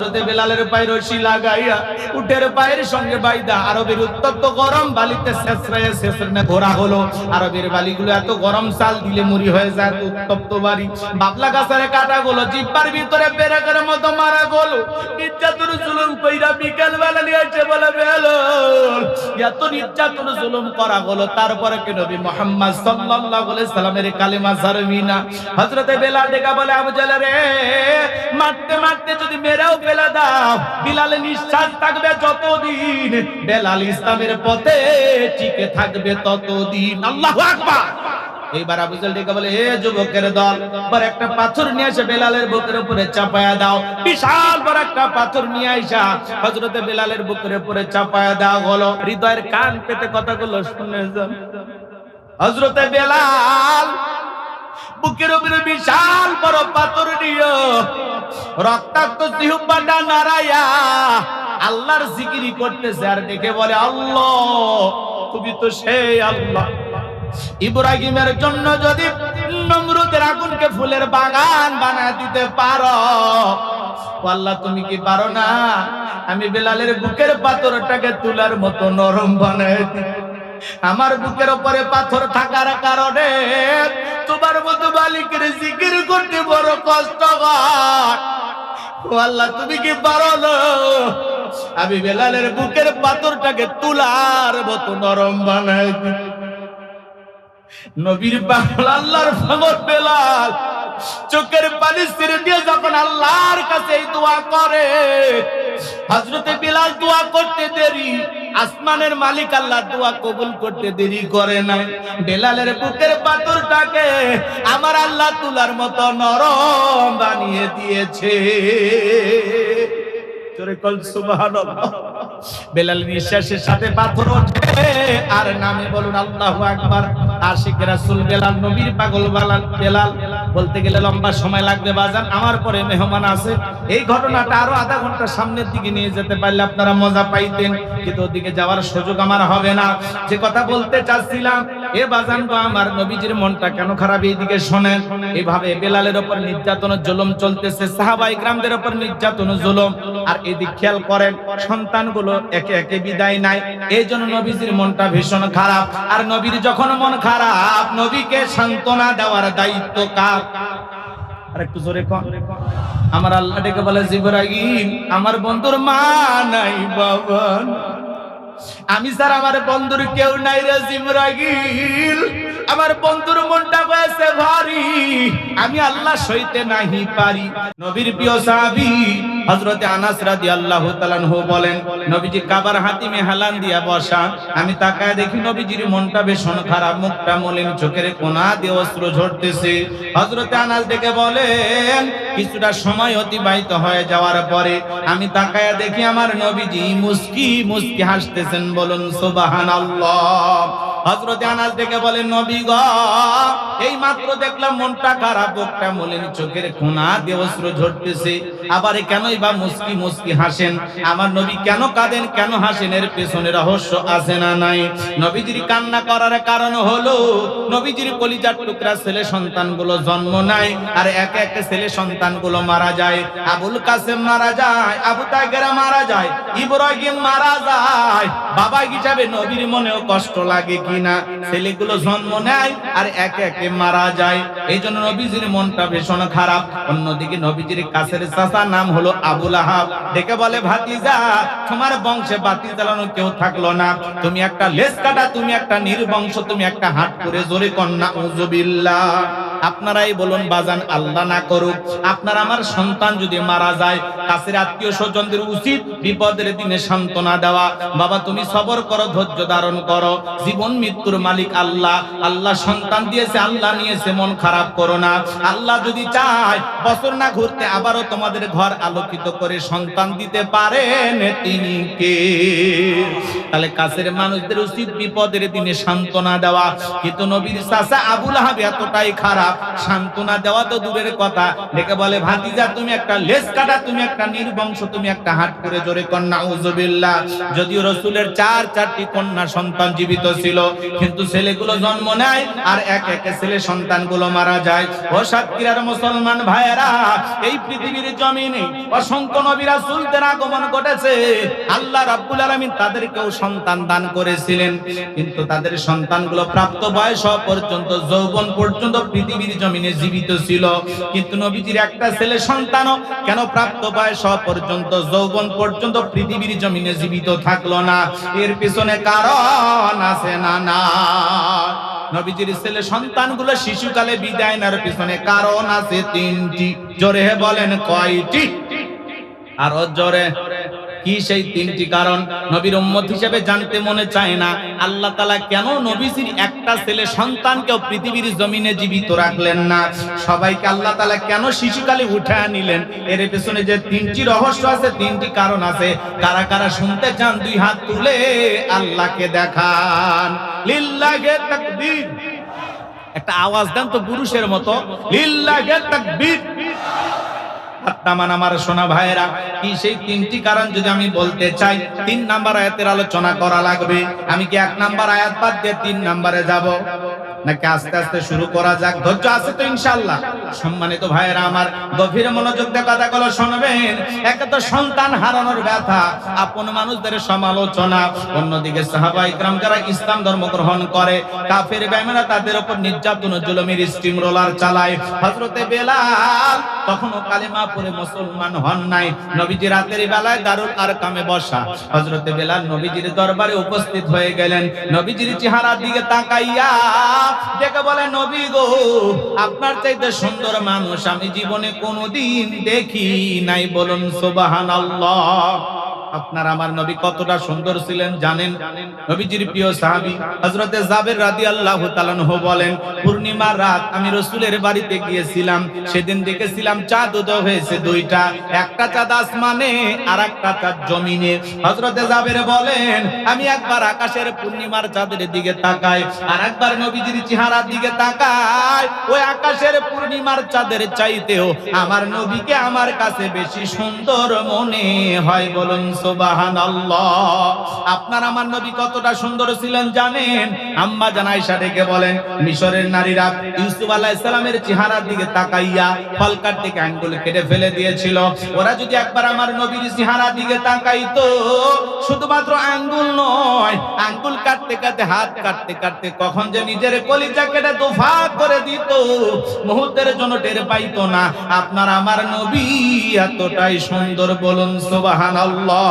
হযরতে বেলালের পায়ে রশি লাগাইয়া উটের পায়ের সঙ্গে বাইদা আরবের উত্তপ্ত গরম বালিতে শেষরে ঘোরা হলো। আরবের বালিগুলো এত গরম, চাল দিলে মুড়ি হয়ে যায়, উত্তপ্ত বাড়ি। বাবলা গাছের কাটাগুলো জিব্বার ভিতরে পেরেকের মতো মারা গেল। নির্যাতন জুলুম কইরা বিকেল বেলা নিয়ে এসে বলে বেলাল, এত নির্যাতন জুলুম করা হলো, তারপরে কি নবী মুহাম্মদ সাল্লাল্লাহু আলাইহি সাল্লামের কালিমা ছাড়বি না? হযরতে বেলাল ডেকে বলে, আবু জাহল রে, মারতে মারতে যদি মেরেও ফেলে দাও, বিলালের নিঃশ্বাস থাকবে যতদিন, বেলাল ইসলামের পথে টিকে থাকবে ততদিন। আল্লাহু আকবার। এইবার আবু জাহল ডেকে বলে, হে যুবকের দল, বড় একটা পাথর নিয়ে এসে বেলালের বুকের উপরে চাপায়া দাও। বিশাল বড় একটা পাথর নিয়ে আইসা হযরতে বেলালের বুকের উপরে চাপায়া দেওয়া হলো। হৃদয়ের কান পেতে কথাগুলো শুনে যান। হযরতে বেলাল বুকের উপরে বিশাল বড় পাথর নিয়ে রক্তাক্ত জিহ্বাটা নাড়াইয়া আল্লাহর জিকিরি করতেছে আর ডেকে বলে, আল্লাহ, তুমি তো সেই আল্লাহ ইব্রাহিমের জন্য যদি নমরুদের আগুনকে ফুলের বাগান বানায় দিতে পারো, আল্লাহ তুমি কি পারো না আমি বেলালের বুকের পাথরটাকে তুলার মতো নরম বানায় দিতে? আমার বুকের উপরে পাথর থাকার কারণে তোমার মতো মালিকের জিকির করতে বড় কষ্ট হয়। ও আল্লাহ, তুমি কি পারো না আমি বেলালের বুকের পাথরটাকে তুলার মতো নরম বানায় দিতে? নবীর পাগল আল্লাহর পাগল বেলাল চোখের পানি ছেড়ে দিয়ে যখন আল্লাহর কাছে এই দোয়া করে, হযরতে বেলাল দোয়া করতে দেরি, আসমানের মালিক আল্লাহ দোয়া কবুল করতে দেরি করে না। বেলালের বুকের পাথরটাকে আমার আল্লাহ তুলার মতো নরম বানিয়ে দিয়েছে। জোরে কল সুবহানাল্লাহ। বেলাল নিঃশ্বাসের সাথে পাথর ওঠে আর নামে বলুন আল্লাহু আকবার। আশিক রাসূল বেলাল, নবীর পাগল বেলাল। বলতে গেলে লম্বা সময় লাগবে বাজান, আমার পরে মেহমান আছে। এই ঘটনাটা আরো আধা ঘন্টা সামনের দিকে নিয়ে যেতে পারলে আপনারা মজা পাইতেন, কিন্তু ওদিকে যাওয়ার সুযোগ আমার হবে না। যে কথা বলতে চাচ্ছিলাম, এ বাজান গো আমার, নবীজির মনটা কেন খারাপ এইদিকে শোনেন। এভাবে বেলালের উপর নির্যাতন জুলুম চলতেছে, সাহাবায়ে কিরামদের উপর নির্যাতন জুলুম। আর এদিক খেয়াল করেন, সন্তানগুলো একে একে বিদায় নাই। এই জন্য নবীজির মনটা ভীষণ খারাপ। আর নবীর যখন মন খারাপ, নবীকে সান্ত্বনা দেওয়ার দায়িত্ব কার? আর একটু জোরে কন। আমার আল্লাহ ডেকে বলে, জিবরাইল, আমার বন্ধুর মা নাই, বাবা আমি স্যার আমার বন্ধুর কেউ নাই রে জিবরাইল। আমার বন্ধুর মনটা হয়েছে ভারী, আমি আল্লাহ সইতে নাহি পারি। নবীর প্রিয় সাহাবী হযরতে আনাস রাদিয়াল্লাহু তাআলা আনহু বলেন, নবীজি কাবার হাতিমে হেলান দিয়া বসা, আমি তাকায় দেখি নবীজির মনটা ভীষণ খারাপ, মুখটা মলিন, চোখের কোণা দিয়ে অশ্রু ঝরতেছে। হযরতে আনাস ডেকে বলেন, কিছুটা সময় অতিবাহিত হয়ে যাওয়ার পরে আমি তাকায় দেখি আমার নবীজি মুস্কি মুস্কি হাসতেছেন। বলুন সুবহানাল্লাহ। হযরতে আনাস ডেকে বলেন, নবী গো, এই মাত্র দেখলাম মনটা খারাপ, মুখটা মলিন, চোখের কোণা দিয়ে অশ্রু ঝরতেছে, আবার কেনই বা মুস্কি মুস্কি হাসেন? আমার নবী কেন কাঁদেন, কেন হাসেন? এর পেছনে রহস্য আছে না নাই? নবীজির কান্না করার কারণ হলো নবীজির কলিজার টুকরা ছেলে সন্তানগুলো জন্ম নেয়, আর একে একে ছেলে সন্তানগুলো মারা যায়। আবুল কাসেম মারা যায়, আবু তাহেরা মারা যায়, ইব্রাহিম মারা যায়। বাবা হিসাবে নবীর মনেও কষ্ট লাগে কিনা? ছেলেগুলো জন্ম নেয় আর একে একে মারা যায়, এই জন্য নবীজির মনটা ভীষণ খারাপ। অন্যদিকে নবীজির কাছের চাচা নাম হলো আবু লাহাব, ডেকে বলে, ভাতিজা, তোমার বংশে বাতি জ্বালানো কেউ থাকলো না, তুমি একটা লেজ কাটা, তুমি একটা নির্বংশ, তুমি একটা হাত করে জোরে কন্যা উযুবিল্লাহ। আপনারাই বলুন বাজান, আল্লাহ না করুক আপনার আমার সন্তান যদি মারা যায়, কাছের আত্মীয় স্বজনদের উচিত বিপদের দিনে সান্ত্বনা দেওয়া। বাবা তুমি সবর করো, ধৈর্য ধারণ করো, জীবন মৃত্যুর মালিক আল্লাহ। আল্লাহ সন্তান দিয়েছে, আল্লাহ নিয়েছে, মন খারাপ করো না। আল্লাহ যদি চায় বছর না ঘুরতে আবারও তোমাদের ঘর আলোকিত করে সন্তান দিতে পারেন তিনি কে? তাহলে কাছের মানুষদের উচিত বিপদের দিনে সান্ত্বনা দেওয়া। কিন্তু নবীর চাচা আবু লাহাব এতটাই খারাপ, খারাপ, সান্ত্বনা দেওয়া তো দূরের কথা, ডেকে বলে ভাতিজা তুমি একটা লেজ কাটা, তুমি একটা নির্বংশ, তুমি একটা হাত করে জোরে কন্যা নাউজুবিল্লাহ। যদিও রাসূলের চারটি কন্যা সন্তান জীবিত ছিল, কিন্তু ছেলেগুলো জন্ম নেয় আর এক একে ছেলে সন্তানগুলো মারা যায়। ও সাতক্ষীরার মুসলমান ভাইয়েরা, এই পৃথিবীর জমিনে অসংখ্য নবী রাসূলদের আগমন ঘটেছে। আল্লাহ রাব্বুল আলামিন তাদেরকেও সন্তান দান করেছিলেন, কিন্তু তাদের সন্তানগুলো প্রাপ্ত বয়স পর্যন্ত, যৌবন পর্যন্ত পৃথিবীর জমিনে জীবিত ছিল। কিন্তু নবীজির একটা ছেলে সন্তানও কেন প্রাপ্ত বয়স পর্যন্ত, যৌবন পর্যন্ত পৃথিবীর জমিনে জীবিত থাকলো না? এর পিছনে কারণ আছে না? না, নবীজির ছেলে সন্তানগুলো শিশুকালে বিদায় নেওয়ার পিছনে কারণ আছে তিনটি। জোরে বলেন কয়টি? আর জোরে কি সেই তিনটি কারণ? নবীর উম্মত হিসেবে জানতে মনে চায় না আল্লাহ তাআলা কেন নবীজির একটা ছেলে সন্তানকেও পৃথিবীর জমিনে জীবিত রাখলেন না? সবাইকে আল্লাহ তাআলা কেন শিশুকালে উঠায় নিলেন? এর পেছনে যে তিনটি রহস্য আছে, তিনটি কারণ আছে। কারা কারা শুনতে চান দুই হাত তুলে আল্লাহকে দেখান। লিল্লাহি তাকবীর, একটা আওয়াজ দেন তো পুরুষের মতো, লিল্লাহি তাকবীর। আমার সোনা ভাইয়েরা, কি সেই তিনটি কারণ যদি আমি বলতে চাই, 3 নাম্বার আয়াতের আলোচনা করা লাগবে। আমি কি 1 নাম্বার আয়াত বাদ দিয়ে 3 নাম্বারে যাব, নাকি আস্তে আস্তে শুরু করা যাক? ধৈর্য আছে তো ইনশাআল্লাহ? সম্মানিত ভাইয়েরা আমার, গভীর মনোযোগ দিয়ে কথাগুলো শুনবেন। একে তো সন্তান হারানোর ব্যথা, আপন মানুষদের সমালোচনা, অন্যদিকে সাহাবায়ে কেরাম যারা ইসলাম ধর্ম গ্রহণ করে, কাফের বেঈমানরা তাদের উপর নির্যাতন ও জুলুমের স্টিম রোলার চালায়। হযরতে বেলাল তখনও কালেমা পড়ে মুসলমান হন নাই। নবীজি রাতের বেলায় দারুল আরকামে বসা, হযরতে বেলাল নবীজির দরবারে উপস্থিত হয়ে গেলেন। নবীজির চেহারার দিকে তাকাইয়া দেখে বলে, নবী গো, আপনার চাইতে সুন্দর মানুষ আমি জীবনে কোনোদিন দেখি নাই। বলুন সুবহানাল্লাহ। আপনার আমার নবী কতটা সুন্দর ছিলেন জানেন? নবীজির প্রিয় সাহাবী হযরতে জাবের রাদিয়াল্লাহু তাআলা আনহু বলেন, পূর্ণিমার রাত আমি রাসূলের বাড়িতে গিয়েছিলাম। সেদিন দেখেছিলাম চাঁদ উদয় হয়েছে দুইটা, একটা চাঁদ আসমানে আর একটা চাঁদ জমিনে। হযরতে জাবের বলেন, আমি একবার আকাশের পূর্ণিমার চাঁদের দিকে তাকাই, আর একবার নবীজির চেহারার দিকে তাকাই। ওই আকাশের পূর্ণিমার চাঁদের চাইতেও আমার নবীকে আমার কাছে বেশি সুন্দর মনে হয়। বলুন সুবহানাল্লাহ। আপনার আমার নবী কতটা সুন্দর ছিলেন জানেন? আম্মা জান আয়েশা ডেকে বলেন, মিশরের নারীরা ইউসুফ আলাইহিস সালামের চেহারার দিকে তাকাইয়া ফলকার থেকে আঙ্গুল কেটে ফেলে দিয়েছিল। ওরা যদি একবার আমার নবীর চেহারার দিকে তাকাইতো, শুধুমাত্র আঙ্গুল নয়, আঙ্গুল কাটতে কাটতে, হাত কাটতে কাটতে কখন যে নিজের কলিজা কেটে দোফা করে দিত, মুহূর্তের জন্য টের পাইতো না। আপনার আমার নবী এতটাই সুন্দর। বলুন সুবহানাল্লাহ।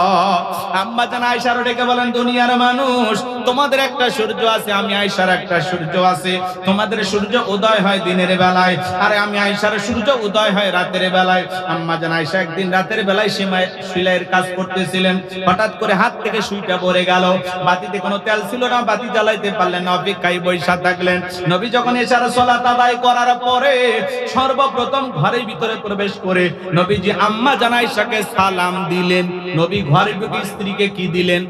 আম্মা জান আয়েশা ডেকে বলেন, দুনিয়ার মানুষ, তোমাদের একটা সূর্য আছে, আমি আয়েশার একটা সূর্য আছে। তোমাদের সূর্য উদয় হয় দিনের বেলায়, আর আমি আয়েশার সূর্য উদয় হয় রাতের বেলায়। আম্মা জান আয়েশা একদিন রাতের বেলায় সেলাইয়ের কাজ করতেছিলেন। হঠাৎ করে হাত থেকে সুইটা পড়ে গেল। বাতিতে কোনো তেল ছিল না, বাতি জ্বালাইতে পারলেন না, অপেক্ষায় বসে থাকলেন। নবী যখন এশার সালাত আদায় করার পরে সর্বপ্রথম ঘরের ভিতরে প্রবেশ করে নবীজি আম্মা জান আয়েশাকে সালাম দিলেন। নবী ঘরে ঢুকে স্ত্রীকে কি দিলেন?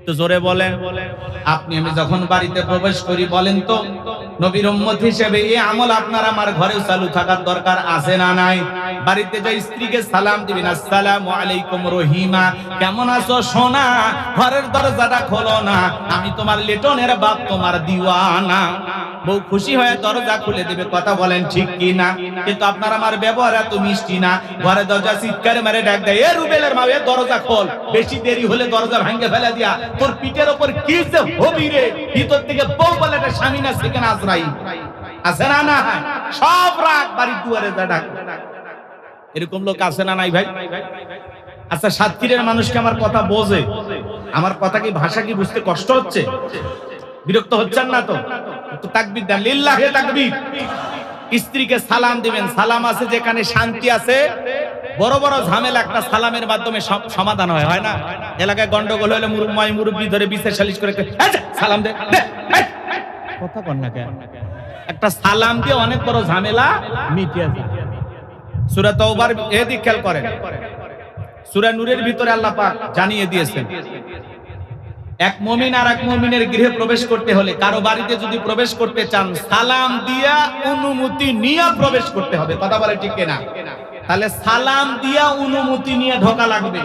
তো জোরে বলেন। আপনি আমি যখন বাড়িতে প্রবেশ করি, বলেন তো নবীর উম্মত হিসেবে এই আমল আপনার আমার ঘরেও চালু থাকার দরকার আছে না নাই? বাড়িতে যাই স্ত্রীকে সালাম দিবেন, আসসালামু আলাইকুম রহিমা, কেমন আছো সোনা? ঘরের দরজাটা খোলো না, আমি তোমার লিটনের বাপ, তোমার দিওয়ানা। বউ খুশি হয়ে দরজা খুলে দিবে। কথা বলেন ঠিক কি না? কিন্তু আপনার আমার ব্যবহার এত মিষ্টি না। ঘরে দরজা চিৎকারে মারে ডাক দেয়, এ রুবেলের মা, এ দরজা খোল, বেশি দেরি হলে দরজা ভাঙে ফেলে দিয়া তোর পিঠের উপর কি যে হবি রে। ভিতর থেকে বউ বলে একটা স্বামী না, সেখানে আজরাইল আছে না? না, সব রাগ বাড়ির দুয়ারে যা ডাক। এরকম লোক আছে না নাই ভাই? আচ্ছা, সাতক্ষীরের মানুষকে আমার কথা বোঝে? আমার কথা কি, ভাষা কি বুঝতে কষ্ট হচ্ছে? বিরক্ত হচ্ছেন না তো? তাকবীর দেন, লিল্লাহি তাকবীর। স্ত্রীকে সালাম দিবেন। সালাম আছে যেখানে শান্তি আছে, বড় বড় ঝামেলা একটা সালামের মাধ্যমে সমাধান হয় না? এলাকায় গন্ডগোল হলে মুরব্বি ধরে বিচার সালিশ করে সালাম দে, কথা কন না কেন? একটা সালাম দিয়ে অনেক বড় ঝামেলা মিটে যায়। সূরা তাওবার এদিক খেয়াল করেন, সূরা নূরের ভিতরে আল্লাহ পাক জানিয়ে দিয়েছেন, এক মুমিন আর এক মুমিনের গৃহে প্রবেশ করতে হলে, কারো বাড়িতে যদি প্রবেশ করতে চান, সালাম দিয়া অনুমতি নিয়ে প্রবেশ করতে হবে। কথা বলে ঠিক কিনা? তাহলে সালাম দিয়া অনুমতি নিয়ে ঢোকা লাগবে।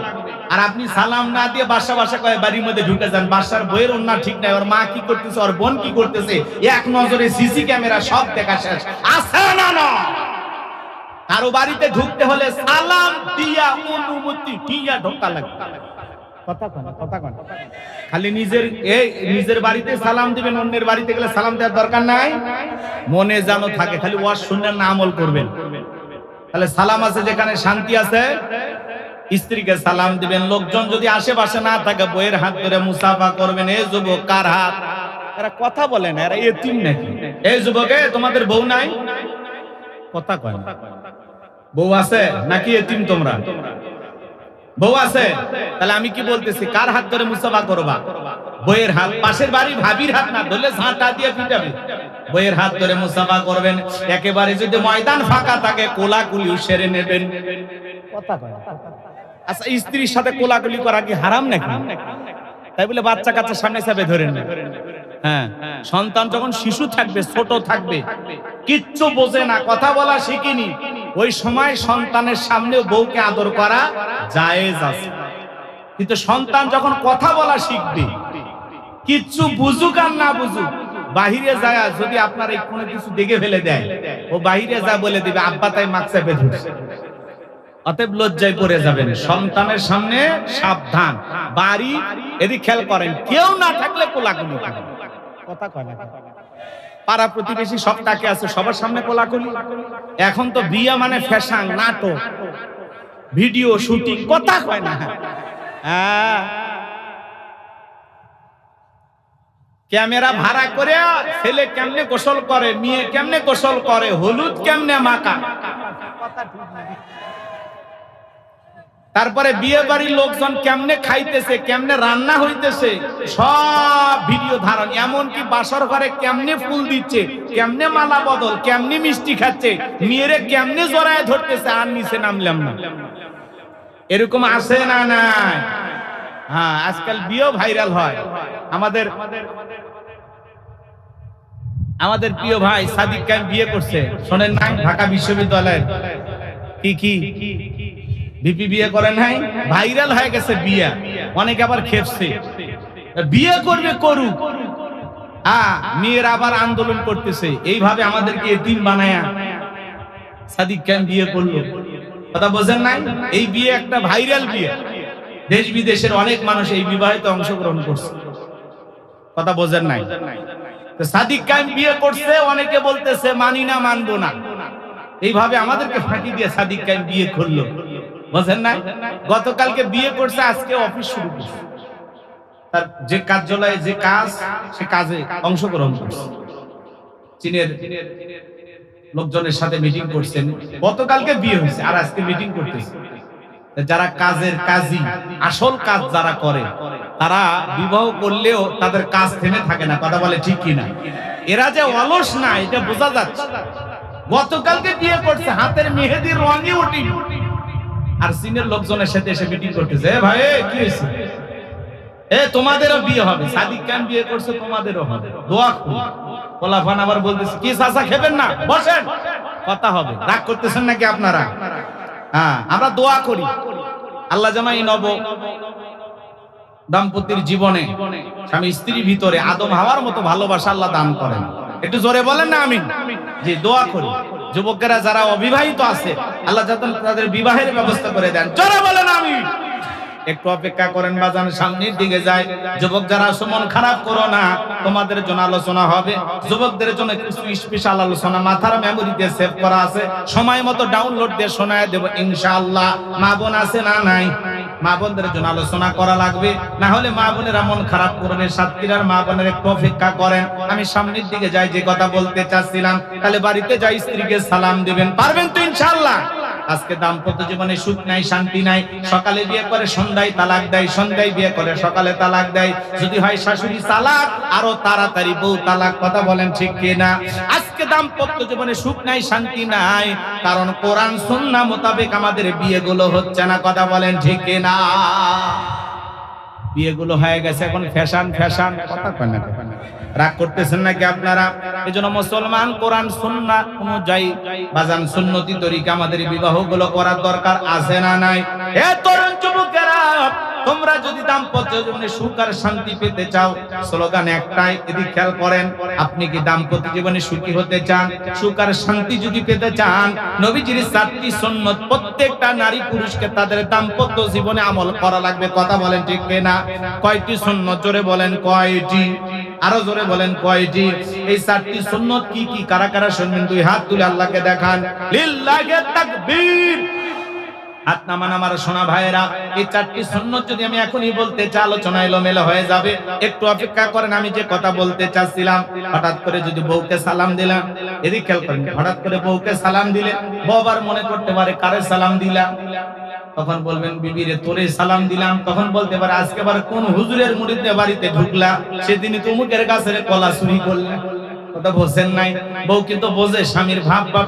আর আপনি সালাম না দিয়ে বাসা বাসা কয়ে বাড়ির মধ্যে ঢুকে যান, বাসার বইয়ের অন্য ঠিক নাই, ওর মা কি করতেছে, ওর বোন কি করতেছে, এক নজরে সিসি ক্যামেরা সব দেখা শেষ। আছে না না? কারো বাড়িতে ঢুকতে হলে সালাম দিয়া অনুমতি নিয়ে ঢোকা লাগবে। কথা কন। খালি নিজের বাড়িতে সালাম দিবেন, অন্যের বাড়িতে গেলে সালাম দেওয়ার দরকার নাই। মনে জানো থাকে, খালি ওয়াজ শুনলেন না, আমল করবেন। তাহলে সালাম আছে যেখানে শান্তি আছে। স্ত্রীকে সালাম দিবেন। লোকজন যদি আশেপাশে না থাকে, বইয়ের হাত ধরে মুসাফা করবেন। এই যুবক কার হাত? এরা কথা বলে না, এরা এতিম নাকি? এই যুবকে তোমাদের বউ নাই? কথা কয় না। বউ আছে নাকি এতিম তোমরা? বউ আছে। তাহলে আমি কি বলতেছি, কার হাত ধরে মুসাফা করবা? বইয়ের হাত। পাশের বাড়ি ভাবির হাত না ধরলে ঝাঁটা দিয়ে পিটাবে। বইয়ের হাত ধরে মুসাফা করবেন। একেবারে যদি ময়দান ফাঁকা থাকে, কোলাকুলি সেরে নেবেন। কথা কয়। আচ্ছা, স্ত্রীর সাথে কোলাকুলি করা কি হারাম নাকি? তাই বলে বাচ্চা কাচ্চা সামনে চাপে ধরেন না। হ্যাঁ, সন্তান যখন শিশু থাকবে, ছোট থাকবে, কিচ্ছু বোঝে না, কথা বলা শিখিনি, ওই সময় সন্তানের সামনে বউকে আদর করা জায়েজ আছে। কিন্তু সন্তান যখন কথা বলা শিখবে, কিচ্ছু বুঝুক আর না বুঝুক, বাহিরে যায় যদি আপনার এই কোনো কিছু দেখে ফেলে দেয়, ও বাহিরে যা বলে দিবে, আব্বা তাই মাছ চেপে ধরছে। অতএব লজ্জায় পড়ে যাবেন। সন্তানের সামনে সাবধান। বাড়ি এদিকে খেয়াল করেন, কেউ না থাকলে কোলাকুলি। কথা কয় না। পাড়া প্রতিবেশী সব তাকে আছে, সবার সামনে কোলাকুলি। এখন তো বিয়ে মানে ফ্যাশন, নাটক, ভিডিও শুটিং। কথা কয় না। ক্যামেরা ভাড়া করে ছেলে কেমনে গোসল করে, মেয়ে কেমনে গোসল করে, হলুদ কেমনে মাখা। তারপরে বিয়ে বাড়ির লোকজন কেমনে খাইতেছে, কেমনে রান্না হইতেছে, সব ভিডিও ধারণ। এমনকি বাসর ঘরে কেমনে ফুল দিচ্ছে, কেমনে মালা বদল, কেমনে মিষ্টি খাচ্ছে, মেয়েরে কেমনে জড়ায় ধরতেছে, আর নিচে নামলাম না। এরকম আছে না নাই? হ্যাঁ, আজকাল বিয়েও ভাইরাল হয়। আমাদের প্রিয় ভাই সাদিক কায়েম বিয়ে করছে, শোনেন না? ঢাকা বিশ্ববিদ্যালয়ের কি ভিপি বিয়ে করেন নাই? ভাইরাল হয়ে গেছে বিয়ে। অনেকে আবার খেপছে, বিয়ে করবে করুক, মেয়েরা আবার আন্দোলন করতেছে। এইভাবে আমাদেরকে এতিম বানায়া সাদিক কায়েম বিয়ে করলো। কথা বোঝেন নাই? এই বিয়ে একটা ভাইরাল বিয়ে। দেশ বিদেশের অনেক মানুষ এই বিবাহেতে অংশগ্রহণ করছে। কথা বোঝেন নাই? সাদিক কায়েম বিয়ে করছে, অনেকে বলতেছে মানি না, মানবো না। এইভাবে আমাদেরকে ফাঁকি দিয়ে সাদিক কায়েম বিয়ে করলো। বুঝেন নাই? গতকালকে বিয়ে করছে, আজকে অফিস শুরু করছে। তার যে কার্যালয়ে যে কাজ, সে কাজে অংশগ্রহণ করছে। চীনের লোকজনের সাথে মিটিং করছেন। গতকালকে বিয়ে হয়েছে, আর আজকে মিটিং করতেছে। যারা কাজের কাজী, আসল কাজ যারা করে, তারা বিবাহ করলেও তাদের কাজ থেমে থাকে না। কথা বলে ঠিক কিনা? এরা যে অলস না, এটা বোঝা যাচ্ছে। গতকালকে বিয়ে করছে, হাতের মেহেদির রঙই উঠি, আর চীনের লোকজনের সাথে এসে মিটিং করতেছে। ভাই কি হয়েছে? তোমাদেরও বিয়ে হবে। সাদিক কায়েম বিয়ে করছে, তোমাদেরও হবে, দোয়া করুন। পোলাপান আবার বলতেছে, কি চাচা খেবেন না, বসেন, কথা হবে। রাগ করতেছেন নাকি আপনারা? হ্যাঁ, আমরা দোয়া করি আল্লাহ যেন এই নব দাম্পত্যের জীবনে স্বামী স্ত্রীর ভিতরে আদম হাওয়ার মতো ভালোবাসা আল্লাহ দান করেন। একটু জোরে বলেন না আমিন। যে দোয়া করি যুবকেরা যারা অবিবাহিত আছে, আল্লাহ যাতে তাদের বিবাহের ব্যবস্থা করে দেন। জোরে বলেন আমিন। একটু অপেক্ষা করেন, বাজান সামনের দিকে যায়। যুবক যারা আছো, মন খারাপ করো না, তোমাদের জন্য আলোচনা হবে। যুবকদের জন্য কিছু স্পেশাল আলোচনা মাথার মেমোরিতে সেভ করা আছে, সময় মতো ডাউনলোড দিয়ে শোনায় দেব ইনশাআল্লাহ। মা বোন আছে না নাই? মা বোনদের জন্য আলোচনা করা লাগবে, না হলে মা বোনেরা মন খারাপ করবে। সাতক্ষীরার মা বোনের একটু অপেক্ষা করেন, আমি সামনের দিকে যাই। যে কথা বলতে চাচ্ছিলাম, তাহলে বাড়িতে যাই স্ত্রীকে সালাম দিবেন, পারবেন তো ইনশাআল্লাহ? আজকে দাম্পত্য জীবনে সুখ নাই, শান্তি নাই। সকালে বিয়ে করে সন্ধ্যায় তালাক দেয়, সন্ধ্যায় বিয়ে করে সকালে তালাক দেয়। যদি হয় শাশুড়ি তালাক, আরো তাড়াতাড়ি বউ তালাক। কথা বলেন ঠিক কিনা? আজকে দাম্পত্য জীবনে সুখ নাই, শান্তি নাই, কারণ কোরআন সুন্নাহ মোতাবেক আমাদের বিয়েগুলো হচ্ছে না। কথা বলেন ঠিক কিনা? বিয়েগুলো হয়ে গেছে এখন ফ্যাশন ফ্যাশন, কথা কয় না? রাগ করতেছেন নাকি আপনারা? এজন্য মুসলমান কোরআন সুন্নাহ অনুযায়ী বাজান সুন্নতি তরিকা আমাদের বিবাহগুলো করার দরকার আছে না নাই? এ তরুণ যুবকেরা, তোমরা যদি দাম্পত্য জীবনে সুখ আর শান্তি পেতে চাও, স্লোগান একটাই, এদিকে খেয়াল করেন। আপনি কি দাম্পত্য জীবনে সুখী হতে চান, সুখ আর শান্তি যদি পেতে চান, নবীজির 4টি সুন্নাত প্রত্যেকটা নারী পুরুষকে তাদের দাম্পত্য জীবনে আমল করা লাগবে। কথা বলেন ঠিক কিনা? কয়টি সুন্নাত? জোরে বলেন কয়টি? আরো জোরে বলেন কয়টি? এই 4টি সুন্নাত কি কি? কারা কারা শুনবেন? 2 হাত তুলে আল্লাহকে দেখান। লিল্লাহি তাকবীর। হাত নামান আমার সোনা ভাইয়েরা। এই 4টি সুন্নাত যদি আমি এখনই বলতে চাই, আলোচনা এলোমেলো হয়ে যাবে। একটু অপেক্ষা করেন, আমি যে কথা বলতে চাচ্ছিলাম। হঠাৎ করে যদি বউকে সালাম দিলাম, এদিকে খেয়াল করেন, হঠাৎ করে বউকে সালাম দিলে বউ আবার মনে করতে পারে কারে সালাম দিলাম। তখন বলবেন বিবিরে তোরে সালাম দিলাম। তখন বলতে পারে আজকে আবার কোন হুজুরের মুরিদে বাড়িতে ঢুকলা, সেদিনই তো মুখের কাছে কলা চুরি করলা। কথা বোঝেন নাই? বউ কিন্তু বোঝে স্বামীর ভাব ভাব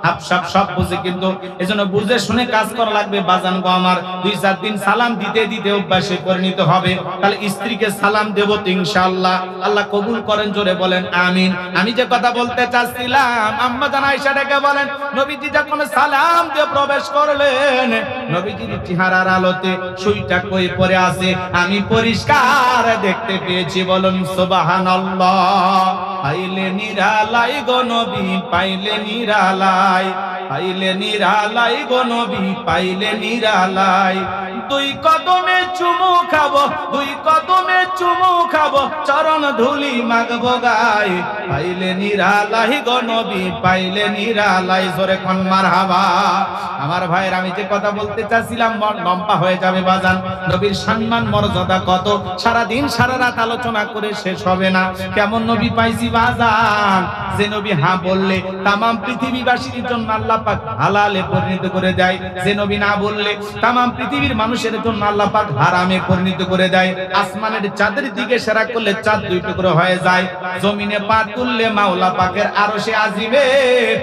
হাবসাব সব বুঝে, কিন্তু এজন্য বুঝে শুনে কাজ করা লাগবে। বাজান গো আমার, 2-4 দিন সালাম দিতে দিতে অভ্যাসে পরিণত হবে। তাহলে স্ত্রীকে সালাম দেব তো ইনশাআল্লাহ। আল্লাহ কবুল করেন, জোরে বলেন আমিন। আমি যে কথা বলতে চাচ্ছিলাম, আম্মা জান আয়েশা ডেকে বলেন, নবীজি যখন সালাম দিয়ে প্রবেশ করলেন, নবীজির চেহারার আলোতে সুইটা কই পড়ে আছে আমি পরিষ্কার দেখতে পেয়েছি। বলুন সুবহানাল্লাহ। পাইলে নিরালাই গো নবী, পাইলে নিরালাই, পাইলে নিরালাই গো নবী, পাইলে নিরালাই। 2 কদমে চুমু খাবো, 2 কদমে চুমু খাবো, চরণ ধুলি মাগবো গায়। পাইলে নিরালাই গো নবী, পাইলে নিরালাই। জোরে কোন মারহাবা। আমার ভাইয়ের, আমি যে কথা বলতে চাচ্ছিলাম লম্বা হয়ে যাবে বাজান। নবীর সম্মান মর্যাদা কত, সারা দিন সারা রাত আলোচনা করে শেষ হবে না। কেমন নবী পাইছি বাজান, যে নবী হ্যাঁ বললে তামাম পৃথিবীবাসীর জন্য আল্লাহ পাক হালালে পরিণত করে দেয়, যে নবী না বললে তামাম পৃথিবীর মানুষের জন্য আল্লাহ পাক হারামে পরিণত করে দেয়। আসমানের চাঁদের দিকে ইশারা করলে চাঁদ 2 টুকরো হয়ে যায়, জমিনে পা তুললে মাওলা পাকের আরশে আজিমে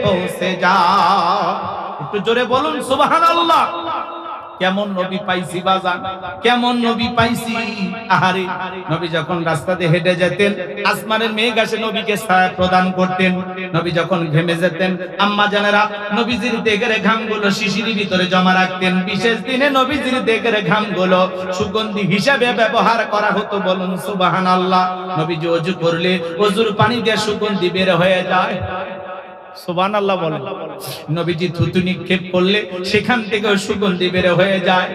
পৌঁছে যায়। একটু জোরে বলুন সুবহানাল্লাহ। কেমন নবী পাইছি বাজান, কেমন নবী পাইছি। আহারে, নবী যখন রাস্তাতে হেঁটে যেতেন, আসমানের মেঘ এসে নবীকে ছায়া প্রদান করতেন। নবী যখন ঘেমে যেতেন, আম্মা জানেরা নবীজির দেহের ঘামগুলো শিশির ভিতরে জমা রাখতেন। বিশেষ দিনে নবীজির দেহের ঘামগুলো সুগন্ধি হিসেবে ব্যবহার করা হতো। বলুন সুবহানাল্লাহ। নবীজি ওযু করলে ওযুর পানি দিয়ে সুগন্ধি বের হয়ে যায়। সুবহানাল্লাহ বলেন। নবীজি থুতু নিক্ষেপ করলে সেখান থেকে সুগন্ধি বের হয়ে যায়।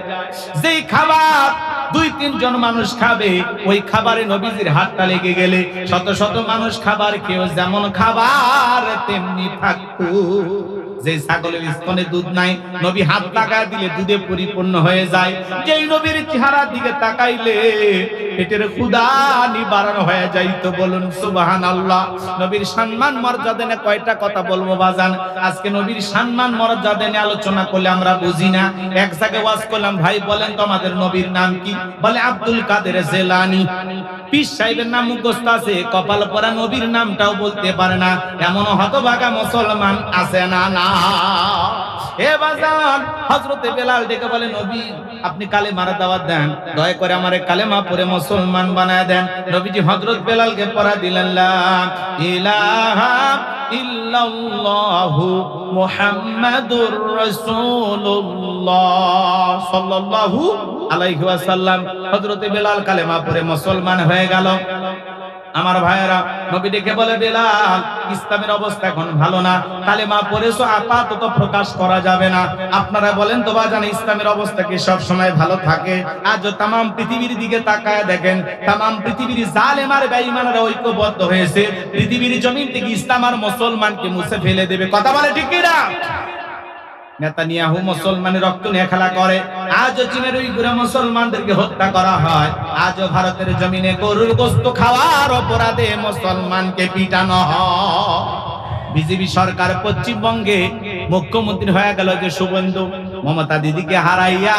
যেই খাবার 2-3 জন মানুষ খাবে, ওই খাবারে নবীজির হাতটা লেগে গেলে শত শত মানুষ খাবার খেয়েও যেমন খাবার তেমনি থাকতো। যে ছাগলের স্তনে দুধ নাই, নবী হাত তাকায় দিলে দুধে পরিপূর্ণ হয়ে যায়। যেই নবীর চেহারার দিকে তাকাইলে পেটের ক্ষুধা নিবারণ হয়ে যাইতো। বলুন সুবহানাল্লাহ। নবীর সম্মান মর্যাদা নিয়ে কয়টা কথা বলবো বাজান। আজকে নবীর সম্মান মর্যাদা নিয়ে আলোচনা করলে আমরা বুঝি না। এক জায়গায় ওয়াজ করলাম, ভাই বলেন তো আমাদের নবীর নাম কি? বলে আব্দুল কাদের জিলানী। পীর সাহেবের নাম মুখস্থ আছে, কপাল পরা নবীর নামটাও বলতে পারে না। এমন হতভাগা মুসলমান আছে না? না। এ বাজান, হযরতে বেলাল ডেকে বলে, নবী আপনি কালেমার দাওয়াত দেন, দয়া করে আমারে কালেমা পড়ে মুসলমান বানায় দেন। নবীজি হযরত বেলালকে পড়া দিলেন, লা ইলাহা ইল্লাল্লাহু মুহাম্মাদুর রাসূলুল্লাহ সাল্লাল্লাহু আলাইহি ওয়াসাল্লাম। হযরতে বেলাল কালেমা পড়ে মুসলমান হয়ে গেল। আমার ভাইয়েরা, নবী ডেকে বলে, বেলাল ইসলামের অবস্থা এখন ভালো না, কালেমা পড়েছো আপাতত প্রকাশ করা যাবে না। আপনারা বলেন তো বাজান, ইসলামের অবস্থা কি সব সময় ভালো থাকে? আজ তামাম পৃথিবীর দিকে তাকায় দেখেন, তামাম পৃথিবীর জালেম আর বেঈমানরা ঐক্যবদ্ধ হয়েছে পৃথিবীর জমিন থেকে ইসলাম আর মুসলমানকে মুছে ফেলে দেবে। কথা বলে ঠিক কি না? নেতানিয়াহু মুসলমানের রক্ত নিয়ে খেলা করে। আজও চীনের উইগুরে মুসলমানদেরকে হত্যা করা হয়। আজও ভারতের জমিনে গরুর গোশত খাওয়ার অপরাধে মুসলমানকে পিটানো হয়। বিজেপি সরকার পশ্চিমবঙ্গে মুখ্যমন্ত্রী হয়ে গেল যে শুভেন্দু, মমতা দিদিকে হারাইয়া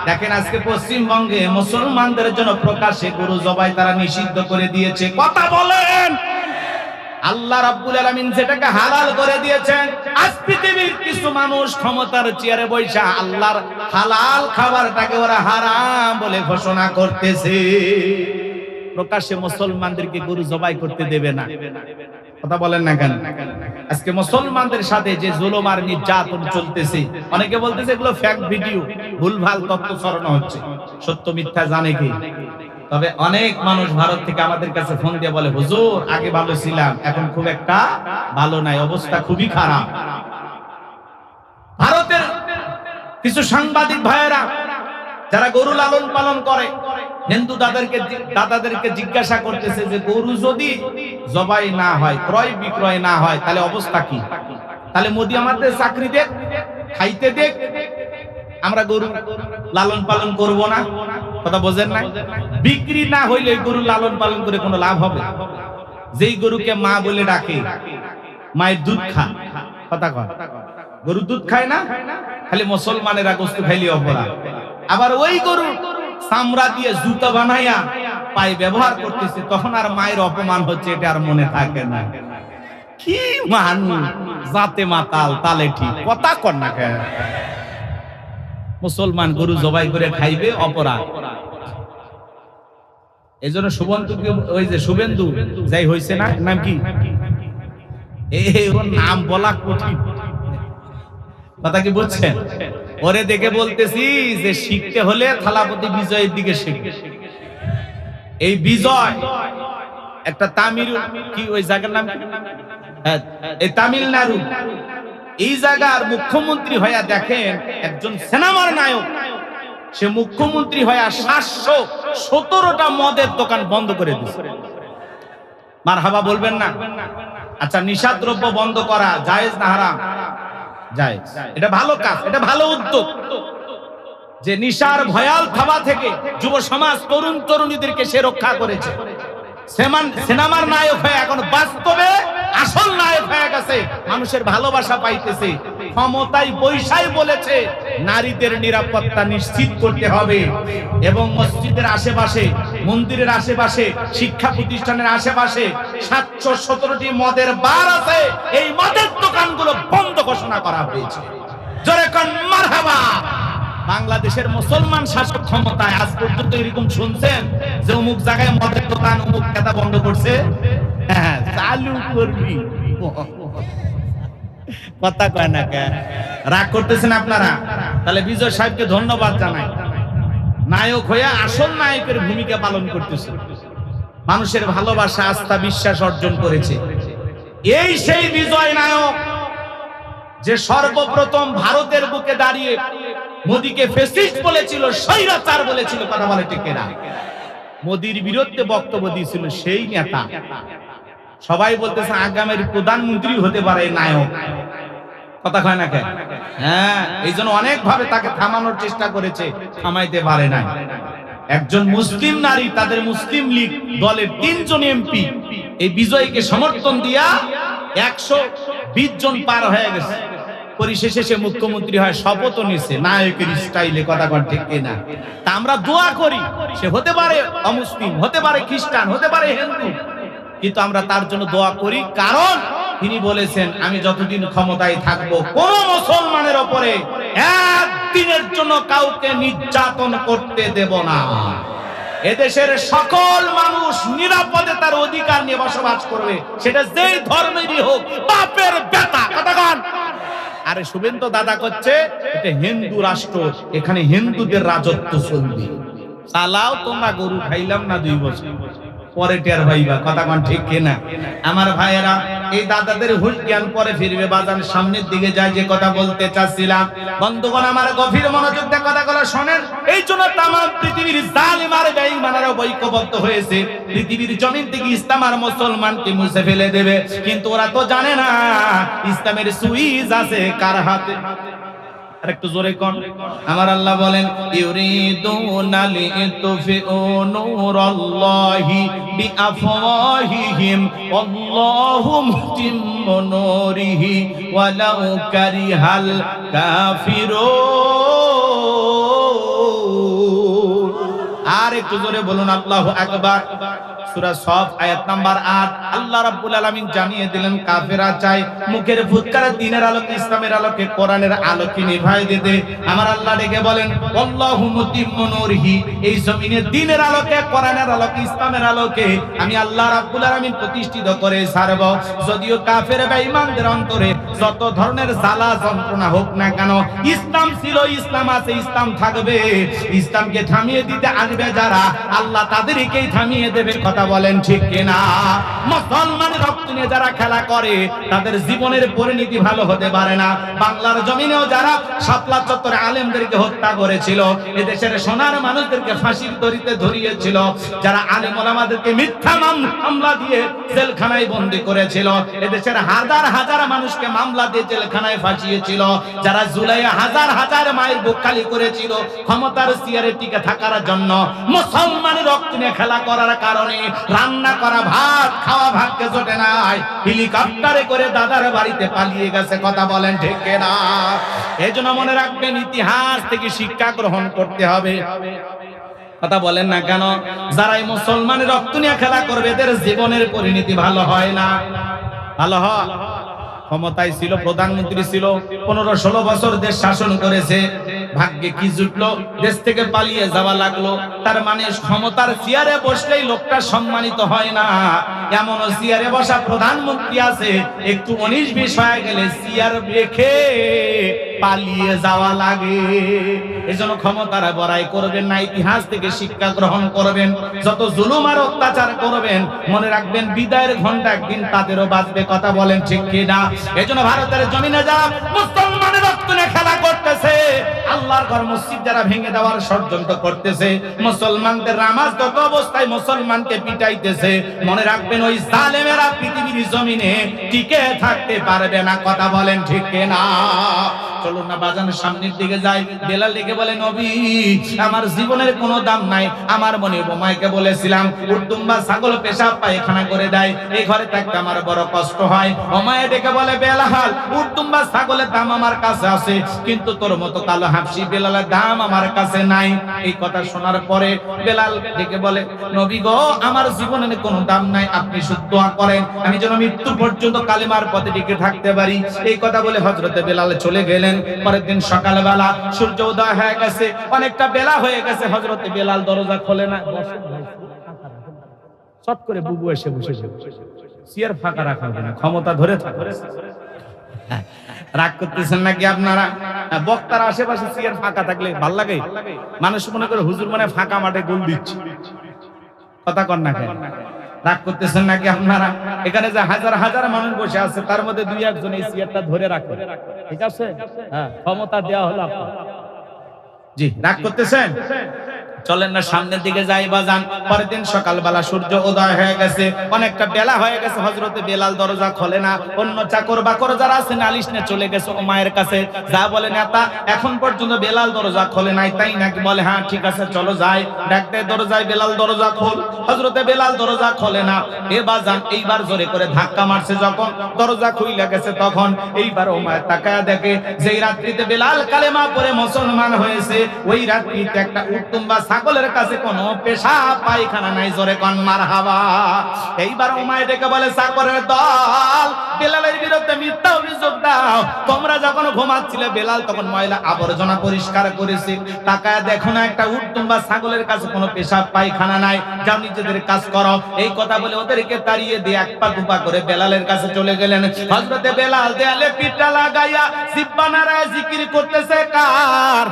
দেখেন আজকে পশ্চিমবঙ্গে মুসলমানদের জন্য প্রকাশ্যে গরু জবাই তারা নিষিদ্ধ করে দিয়েছে। কথা বলেন। আল্লাহ রাব্বুল আলামিন যেটাকে হালাল করে দিয়েছেন, আজ পৃথিবীর কিছু মানুষ ক্ষমতার চেয়ারে বৈশা আল্লাহর হালাল খাবারটাকে ওরা হারাম বলে ঘোষণা করতেছে। প্রকাশ্যে মুসলমানদেরকে গরু জবাই করতে দেবে না, কথা বলেন না কেন? আজকে মুসলমানদের সাথে যে জুলুম আর নির্যাতন চলতেছে, অনেকে বলতেছে এগুলো ফেক ভিডিও, ভুলভাল তথ্য ছড়ানো হচ্ছে। সত্য মিথ্যা জানে কি? তবে অনেক মানুষ ভারত থেকে আমাদের কাছে ফোন দিয়ে বলে, হুজুর আগে ভালো ছিলাম, এখন খুব একটা ভালো নাই, অবস্থা খুবই খারাপ। ভারতের কিছু সাংবাদিক ভাইয়েরা যারা গরু লালন পালন করে, হিন্দু দাদাদেরকে জিজ্ঞাসা করতেছে যে গরু যদি জবাই না হয়, ক্রয় বিক্রয় না হয়, তাহলে অবস্থা কি? তাহলে মোদি আমাদের চাকরি দেখ, খাইতে দেখ, আমরা গরু লালন পালন করব না। কথা বোঝেন না? বিক্রি না হইলে গরু লালন পালন করে কোনো লাভ হবে? যেই গরুকে মা বলে ডাকে, মায়ের দুধ খায়, কথা কয়, গরু দুধ খায় না, খালি মুসলমানেরা গোশত খাইলে অপরাধ। আবার ওই গরু চামড়া দিয়ে জুতা বানাইয়া পায়ে ব্যবহার করতেছে, তখন আর মায়ের অপমান হচ্ছে, এটা আর মনে থাকে না। কি মানুষ, জাতে মাতাল তালে ঠিক, কথা কর না কেন? মুসলমান গরু জবাই করে খাইবে, অপরাধ। এই জন্য ওই যে শুভেন্দু যাই হয়েছে না, নাম কি, ওর নাম বলা কঠিন, কথা কি বলছেন? ওরে দেখে বলতেছি যে শিখতে হলে থালাপতি বিজয়ের দিকে শিখবে। এই বিজয় একটা তামিল, কি ওই জায়গার নাম কি, এই তামিলনাড়ু, এই জায়গার মুখ্যমন্ত্রী হইয়া দেখেন, একজন সিনেমার নায়ক, সে মুখ্যমন্ত্রী হইয়া 717টা মদের দোকান বন্ধ করে দিয়েছে। মারহাবা বলবেন না? আচ্ছা, নিশাদ্রব্য বন্ধ করা জায়েজ না হারাম? জায়েজ। এটা ভালো কাজ, এটা ভালো উদ্যোগ যে নিশার ভয়াল থাবা থেকে যুব সমাজ, তরুণ তরুণীদেরকে সে রক্ষা করেছে। সিনেমার নায়ক হয়ে এখন বাস্তবে আসল নায়ক হয়ে গেছে, মানুষের ভালোবাসা পাইতেছে। ক্ষমতায় বৈশাই বলেছে নারীদের নিরাপত্তা নিশ্চিত করতে হবে, এবং মসজিদের আশেপাশে, মন্দিরের আশেপাশে, শিক্ষা প্রতিষ্ঠানের আশেপাশে 717টি মদের বার আছে, এই মদের দোকানগুলো বন্ধ ঘোষণা করা হয়েছে। জোরে কোন মারহাবা। বাংলাদেশের মুসলমান শাসক ক্ষমতায় আজ পর্যন্ত এরকম শুনছেন যে অমুক জায়গায় মদের দোকান, অমুক খেতা বন্ধ করছে? হ্যাঁ, চালু করবি, কথা কয় না কেন? রাগ করতেছেন আপনারা? তাহলে বিজয় সাহেবকে ধন্যবাদ জানাই, নায়ক হয়ে আসল নায়কের ভূমিকা পালন করতেছে, মানুষের ভালোবাসা, আস্থা, বিশ্বাস অর্জন করেছে। এই সেই বিজয় নায়ক যে সর্বপ্রথম ভারতের বুকে দাঁড়িয়ে মোদিকে ফ্যাসিস্ট বলেছিল, স্বৈরাচার বলেছিল, কথা বলে ঠিক না? মোদির বিরুদ্ধে বক্তব্য দিয়েছিল সেই নেতা। সবাই বলতেছে আগামীর প্রধানমন্ত্রী হতে পারে নায়ক, কথা কয় না কেন? হ্যাঁ, এই জন্য অনেক ভাবে তাকে থামানোর চেষ্টা করেছে, থামাইতে পারে না। একজন মুসলিম নারী, তাদের মুসলিম লীগ দলের 3 জন এমপি এই বিজয়কে সমর্থন দিয়া 120 জন পার হয়ে গেছে। পরিশেষে সে মুখ্যমন্ত্রী হয়, শপথও নিছে নায়কের স্টাইলে, কথা কন ঠিক কিনা? তা আমরা দোয়া করি, সে হতে পারে অমুসলিম, হতে পারে খ্রিস্টান, হতে পারে হিন্দু, কিন্তু আমরা তার জন্য দোয়া করি, কারণ তিনি বলেছেন আমি যতদিন ক্ষমতায় থাকব কোন মুসলমানের উপরে একদিনের জন্য কাউকে নির্যাতন করতে দেব না। এদেশের সকল মানুষ নিরাপদে তার অধিকার নিয়ে বসবাস করবে, সেটা যেই ধর্মেরই হোক, বাপের বেটা, কথা কন। আরে শুভেন্দু দাদা করছে এটা হিন্দু রাষ্ট্র, এখানে হিন্দুদের রাজত্ব চলবে। চালাও তোমরা, গরু খাইলাম না 2 বছর পরে টের ভাইবা, কথা কন ঠিক কিনা? আমার ভাইয়েরা, এই দাদাদের হুঁশ জ্ঞান পরে ফিরবে। বাজান সামনের দিকে যায়, যে কথা বলতে চাচ্ছিলাম, বন্ধুগণ আমার গভীর মনোযোগ দিয়ে কথাগুলো শোনেন। এই জন্য তাম পৃথিবীর জালিম আর বেঈমানেরা ঐক্যবদ্ধ হয়েছে, পৃথিবীর জমিন থেকে ইসলাম আর মুসলমানকে মুছে ফেলে দেবে, কিন্তু ওরা তো জানে না ইসলামের সুইচ আছে কার হাতে। আরেকটু জোরে কোন। আমার আল্লাহ বলেন ইউরিদুনা লিতুফিউ নূরাল্লাহি বিআফওয়াহিহিম ওয়াল্লাহু মুতিম্মু নূরিহি ওয়ালাউ কারিহাল কাফিরুন। আর একটু জোরে বলুন আল্লাহু আকবার। সূরা সফ আয়াত নাম্বার ৮ আল্লাহ রাব্বুল আলামিন জানিয়ে দিলেন কাফেররা চায় মুখের ফুৎকারে দ্বীনের আলোকে ইসলামের আলোকে কোরআনের আলোকে নিভায় দিতে। আমার আল্লাহ ডেকে বলেন আল্লাহু মুতিম্মু নূরিহি, এই জমিনে দ্বীনের আলোকে কোরআনের আলোকে ইসলামের আলোকে আমি আল্লাহ রাব্বুল আলামিন প্রতিষ্ঠিত করে ছাড়ব। যদিও কাফের বেঈমানদের অন্তরে যত ধরনের জ্বালা যন্ত্রণা হোক না কেন, ইসলাম ছিল, ইসলাম আছে, ইসলাম থাকবে। ইসলামকে থামিয়ে দিতে আসবে যারা, আল্লাহ তাদেরকেই থামিয়ে দেবে। কথা বলেন ঠিক কিনা? মুসলমানের রক্ত নিয়ে যারা খেলা করে তাদের জীবনের পরিণতি ভালো হতে পারে না। বাংলার জমিনেও যারা শাপলা চত্বরে আলেমদেরকে হত্যা করেছিল, এদেশের সোনার মানুষদেরকে ফাঁসির দড়িতে ধরিয়েছিল, যারা আলেম ওলামাদেরকে মিথ্যা মামলা দিয়ে জেলখানায় বন্দী করেছিল, এদেশের হাজার হাজার মানুষকে মামলা দিয়ে জেলখানায় ফাঁসিয়েছিল, যারা জুলাইয়ে হাজার হাজার মায়ের বুক খালি করেছিল ক্ষমতার চেয়ারে টিকে থাকার জন্য, মুসলমানের রক্ত নিয়ে খেলা করার কারণে রান্না করা ভাত খাওয়া ভাগ্যে জোটে নাই, হেলিকপ্টারে করে দাদার বাড়িতে পালিয়ে গেছে। কথা বলেন ঠিক কিনা? এজন্য মনে রাখবেন, ইতিহাস থেকে শিক্ষা গ্রহণ করতে হবে। কথা বলেন না কেন? যারাই মুসলমানের রক্ত নিয়ে খেলা করবে এদের জীবনের পরিণতি ভালো হয় না। ভালো হয়? ক্ষমতায় ছিল, প্রধানমন্ত্রী ছিল, 15-16 বছর দেশ শাসন করেছে, ভাগ্যে কি জুটলো, দেশ থেকে পালিয়ে যাওয়া লাগলো। তার মানে ক্ষমতার চেয়ারে বসলেই লোকটা সম্মানিত হয় না। এমন চেয়ারে বসা প্রধানমন্ত্রী আছে, একটু 19-20 হয়ে গেলে চেয়ার রেখে পালিয়ে যাওয়া লাগে। এজন্য ক্ষমতার বড়াই করবেন না, ইতিহাস থেকে শিক্ষা গ্রহণ করবেন। যত জুলুম আর অত্যাচার করবেন মনে রাখবেন বিদায়ের ঘন্টা একদিন তাদেরও বাজবে। কথা বলেন ঠিক কিনা? এজন্য ভারতের জমিনে যারা মুসলমানের রক্ত নিয়ে খেলা করতেছে, আল্লাহর ঘর মসজিদ যারা ভেঙে দেওয়ার ষড়যন্ত্র করতেছে, মুসলমানদের নামাজরত অবস্থায় মুসলমানকে পিটাইতেছে, মনে রাখবেন ওই জালেমেরা পৃথিবীর জমিনে টিকে থাকতে পারবে না। কথা বলেন ঠিক কিনা? চলুন না বাজানের সামনের দিকে যাই। বেলাল ডেকে বলে নবী আমার জীবনের কোনো দাম নাই। আমার মনে বোমাইকে বলেছিলাম উর্দুম্বা ছাগল পেশাব পায়খানা করে দেয়, এই ঘরে থাকতে আমার বড় কষ্ট হয়। ওমায়ে ডেকে বলে বেলাল উর্দুম্বা ছাগলের দাম আমার কাছে আছে, কিন্তু তোর মতো কালো হাফসি বেলালের দাম আমার কাছে নাই। এই কথা শোনার পরে বেলাল ডেকে বলে নবী গো আমার জীবনের কোনো দাম নাই, আপনি শুধু দোয়া করেন আমি যেন মৃত্যু পর্যন্ত কালেমার পথে টিকে থাকতে পারি। এই কথা বলে হযরতে বেলাল চলে গেলেন। পরের দিন সকালবেলা সূর্য উদয় হয়ে গেছে, অনেকটা বেলা হয়ে গেছে। হযরতে বেলাল দরজা খোলে না, চট করে বুবু এসে বসে চেয়ার ফাঁকা রাখা হবে না, ক্ষমতা ধরে থাকে। রাগ করতেছেন নাকি আপনারা? বক্তার আশেপাশে চেয়ার ফাঁকা থাকলে ভাল লাগে? মানুষ মনে করে হুজুর মানে ফাঁকা মাঠে গোল দিচ্ছে। কথা কন না কেন? রাগ করতেছেন নাকি আপনারা? এখানে যে হাজার হাজার মানুষ বসে আছে তার মধ্যে 2-1 এই চেয়ারটা ধরে রাখে, ঠিক আছে? হ্যাঁ, ক্ষমতা দেওয়া হলো আপনার। জি, রাগ করতেছেন? চলেন না সামনের দিকে যাই বাজান। পরের দিন সকালবেলা সূর্য উদয় হয়ে গেছে, অনেকটা বেলা হয়ে গেছে। হযরতে বেলাল দরজা খোলে না। অন্য চাকর বাকর যারা আছে নালিশ নিয়ে চলে গেছে ওমায়ের কাছে। যা বলে নেতা এখন পর্যন্ত বেলাল দরজা খোলে নাই, তাই নাকি? বলে হ্যাঁ ঠিক আছে চলো যাই। ডাকতে দরজায় বেলাল দরজা খোল। হযরতে বেলাল দরজা খোলে না। এ বাজান এইবার জোরে করে ধাক্কা মারছে, যখন দরজা খুইলা গেছে তখন এইবার ওমায় তাকায়া দেখে যেই রাত্রিতে বেলাল কালেমা পড়ে মুসলমান হয়েছে ওই রাত্রিতে একটা উত্তম্বা ছাগলের কাছে কোনো পেশাব পায়খানা নাই। জোরে কোন মারহাবা। এইবার ওমায় ডেকে বলে চাকরের দল বেলালের বিরুদ্ধে মিথ্যা অভিযোগ দাও। তোমরা যখন ঘুমাচ্ছিলে বেলাল তখন ময়লা আবর্জনা পরিষ্কার করেছে, তাকায় দেখো না একটা উত্তম্বা ছাগলের কাছে কোনো পেশাব পায়খানা নাই, যাও নিজেদের কাজ করো। এই কথা বলে ওদেরকে তাড়িয়ে দিয়ে এক পা দুপা করে বেলালের কাছে চলে গেলেন। হযরতে বেলাল দেয়ালে পিঠটা লাগাইয়া জিহ্বা নাড়ায় জিকির করতেছে কার?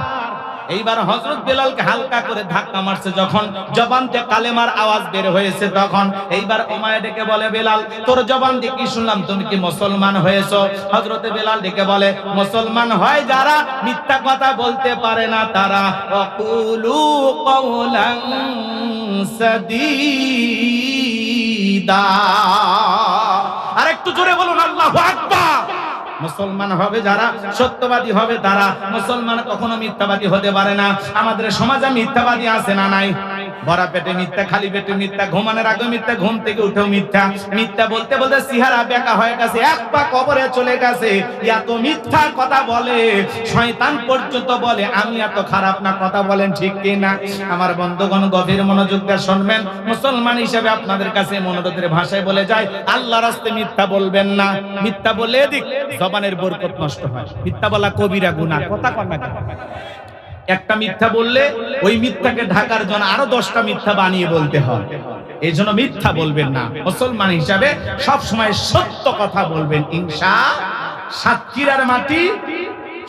এইবার হযরত বেলালকে হালকা করে ধাক্কা মারছে, যখন জবান থেকে কালেমার আওয়াজ বের হয়েছে তখন এইবার ওমায়ে ডেকে বলে বেলাল তোর জবান দিয়ে কি শুনলাম, তুমি কি মুসলমান হয়েছো? হযরতে বেলাল ডেকে বলে মুসলমান হয় যারা মিথ্যা কথা বলতে পারে না তারা। ওয়াকুলু কওলান সাদীদা। আরেকটু জোরে বলুন আল্লাহু আকবার। মুসলমান হবে যারা, সত্যবাদী হবে তারা। মুসলমান কখনো মিথ্যাবাদী হতে পারে না। আমাদের সমাজে মিথ্যাবাদী আছে না নাই? ভরা পেটে মিথ্যা, খালি পেটে মিথ্যা, ঘুমানোর আগে মিথ্যা, ঘুম থেকে উঠেও মিথ্যা। মিথ্যা বলতে বলতে চেহারা বেঁকা হয়ে গেছে, এক পা কবরে চলে গেছে। এত মিথ্যা কথা বলে, শয়তান পর্যন্ত বলে আমি এত খারাপ না। কথা বলেন ঠিক কি না? আমার বন্ধুগণ, গভীর মনোযোগ দিয়ে শুনবেন। মুসলমান হিসেবে আপনাদের কাছে মনোরোধের ভাষায় বলে যায়, আল্লাহর রাস্তায় মিথ্যা বলবেন না। মিথ্যা বলে এদিক জবানের বরকত নষ্ট হয়। মিথ্যা বলা কবিরা গুনাহ। কথা কন না? একটা মিথ্যা বললে ওই মিথ্যাকে ঢাকার জন্য আরো 10টা মিথ্যা বানিয়ে বলতে হয়। এই জন্য মিথ্যা বলবেন না। মুসলমান হিসাবে সব সময় সত্য কথা বলবেন। ইনশাআল্লাহ। সাতক্ষীরার মাটি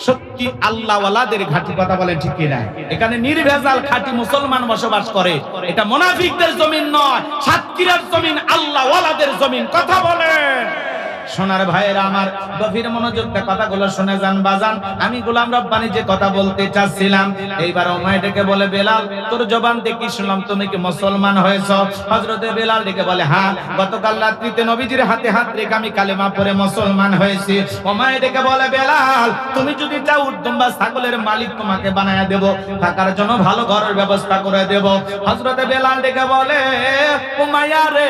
সত্যি আল্লাহওয়ালাদের ঘাঁটি। কথা বলেন ঠিক কি না? এখানে নির্ভেজাল খাঁটি মুসলমান বসবাস করে। এটা মুনাফিকদের জমিন নয়, সাতক্ষীরার জমিন আল্লাহওয়ালাদের জমিন। কথা বলেন। সোনার ভাইয়েরা আমার, গভীর মনোযোগ দিয়ে কথাগুলো শুনে যান বাজান। আমি গোলাম রব্বানী যে কথা বলতে চাচ্ছিলাম, এইবার ওমায় ডেকে বলে, বেলাল তোর জবান দিয়ে কি শুনলাম, তুমি কি মুসলমান হয়েছো? হযরতে বেলাল ডেকে বলে, হ্যাঁ, গতকাল রাত্রিতে নবীজির হাতে হাত রেখে আমি কালেমা পড়ে মুসলমান হয়েছি। ওমায় ডেকে বলে, বেলাল তুমি যদি চাও উট দুম্বা ছাগলের মালিক তোমাকে বানায়া দেব, থাকার জন্য ভালো ঘরের ব্যবস্থা করে দেব। হযরতে বেলাল ডেকে বলে, উমাইয়া রে,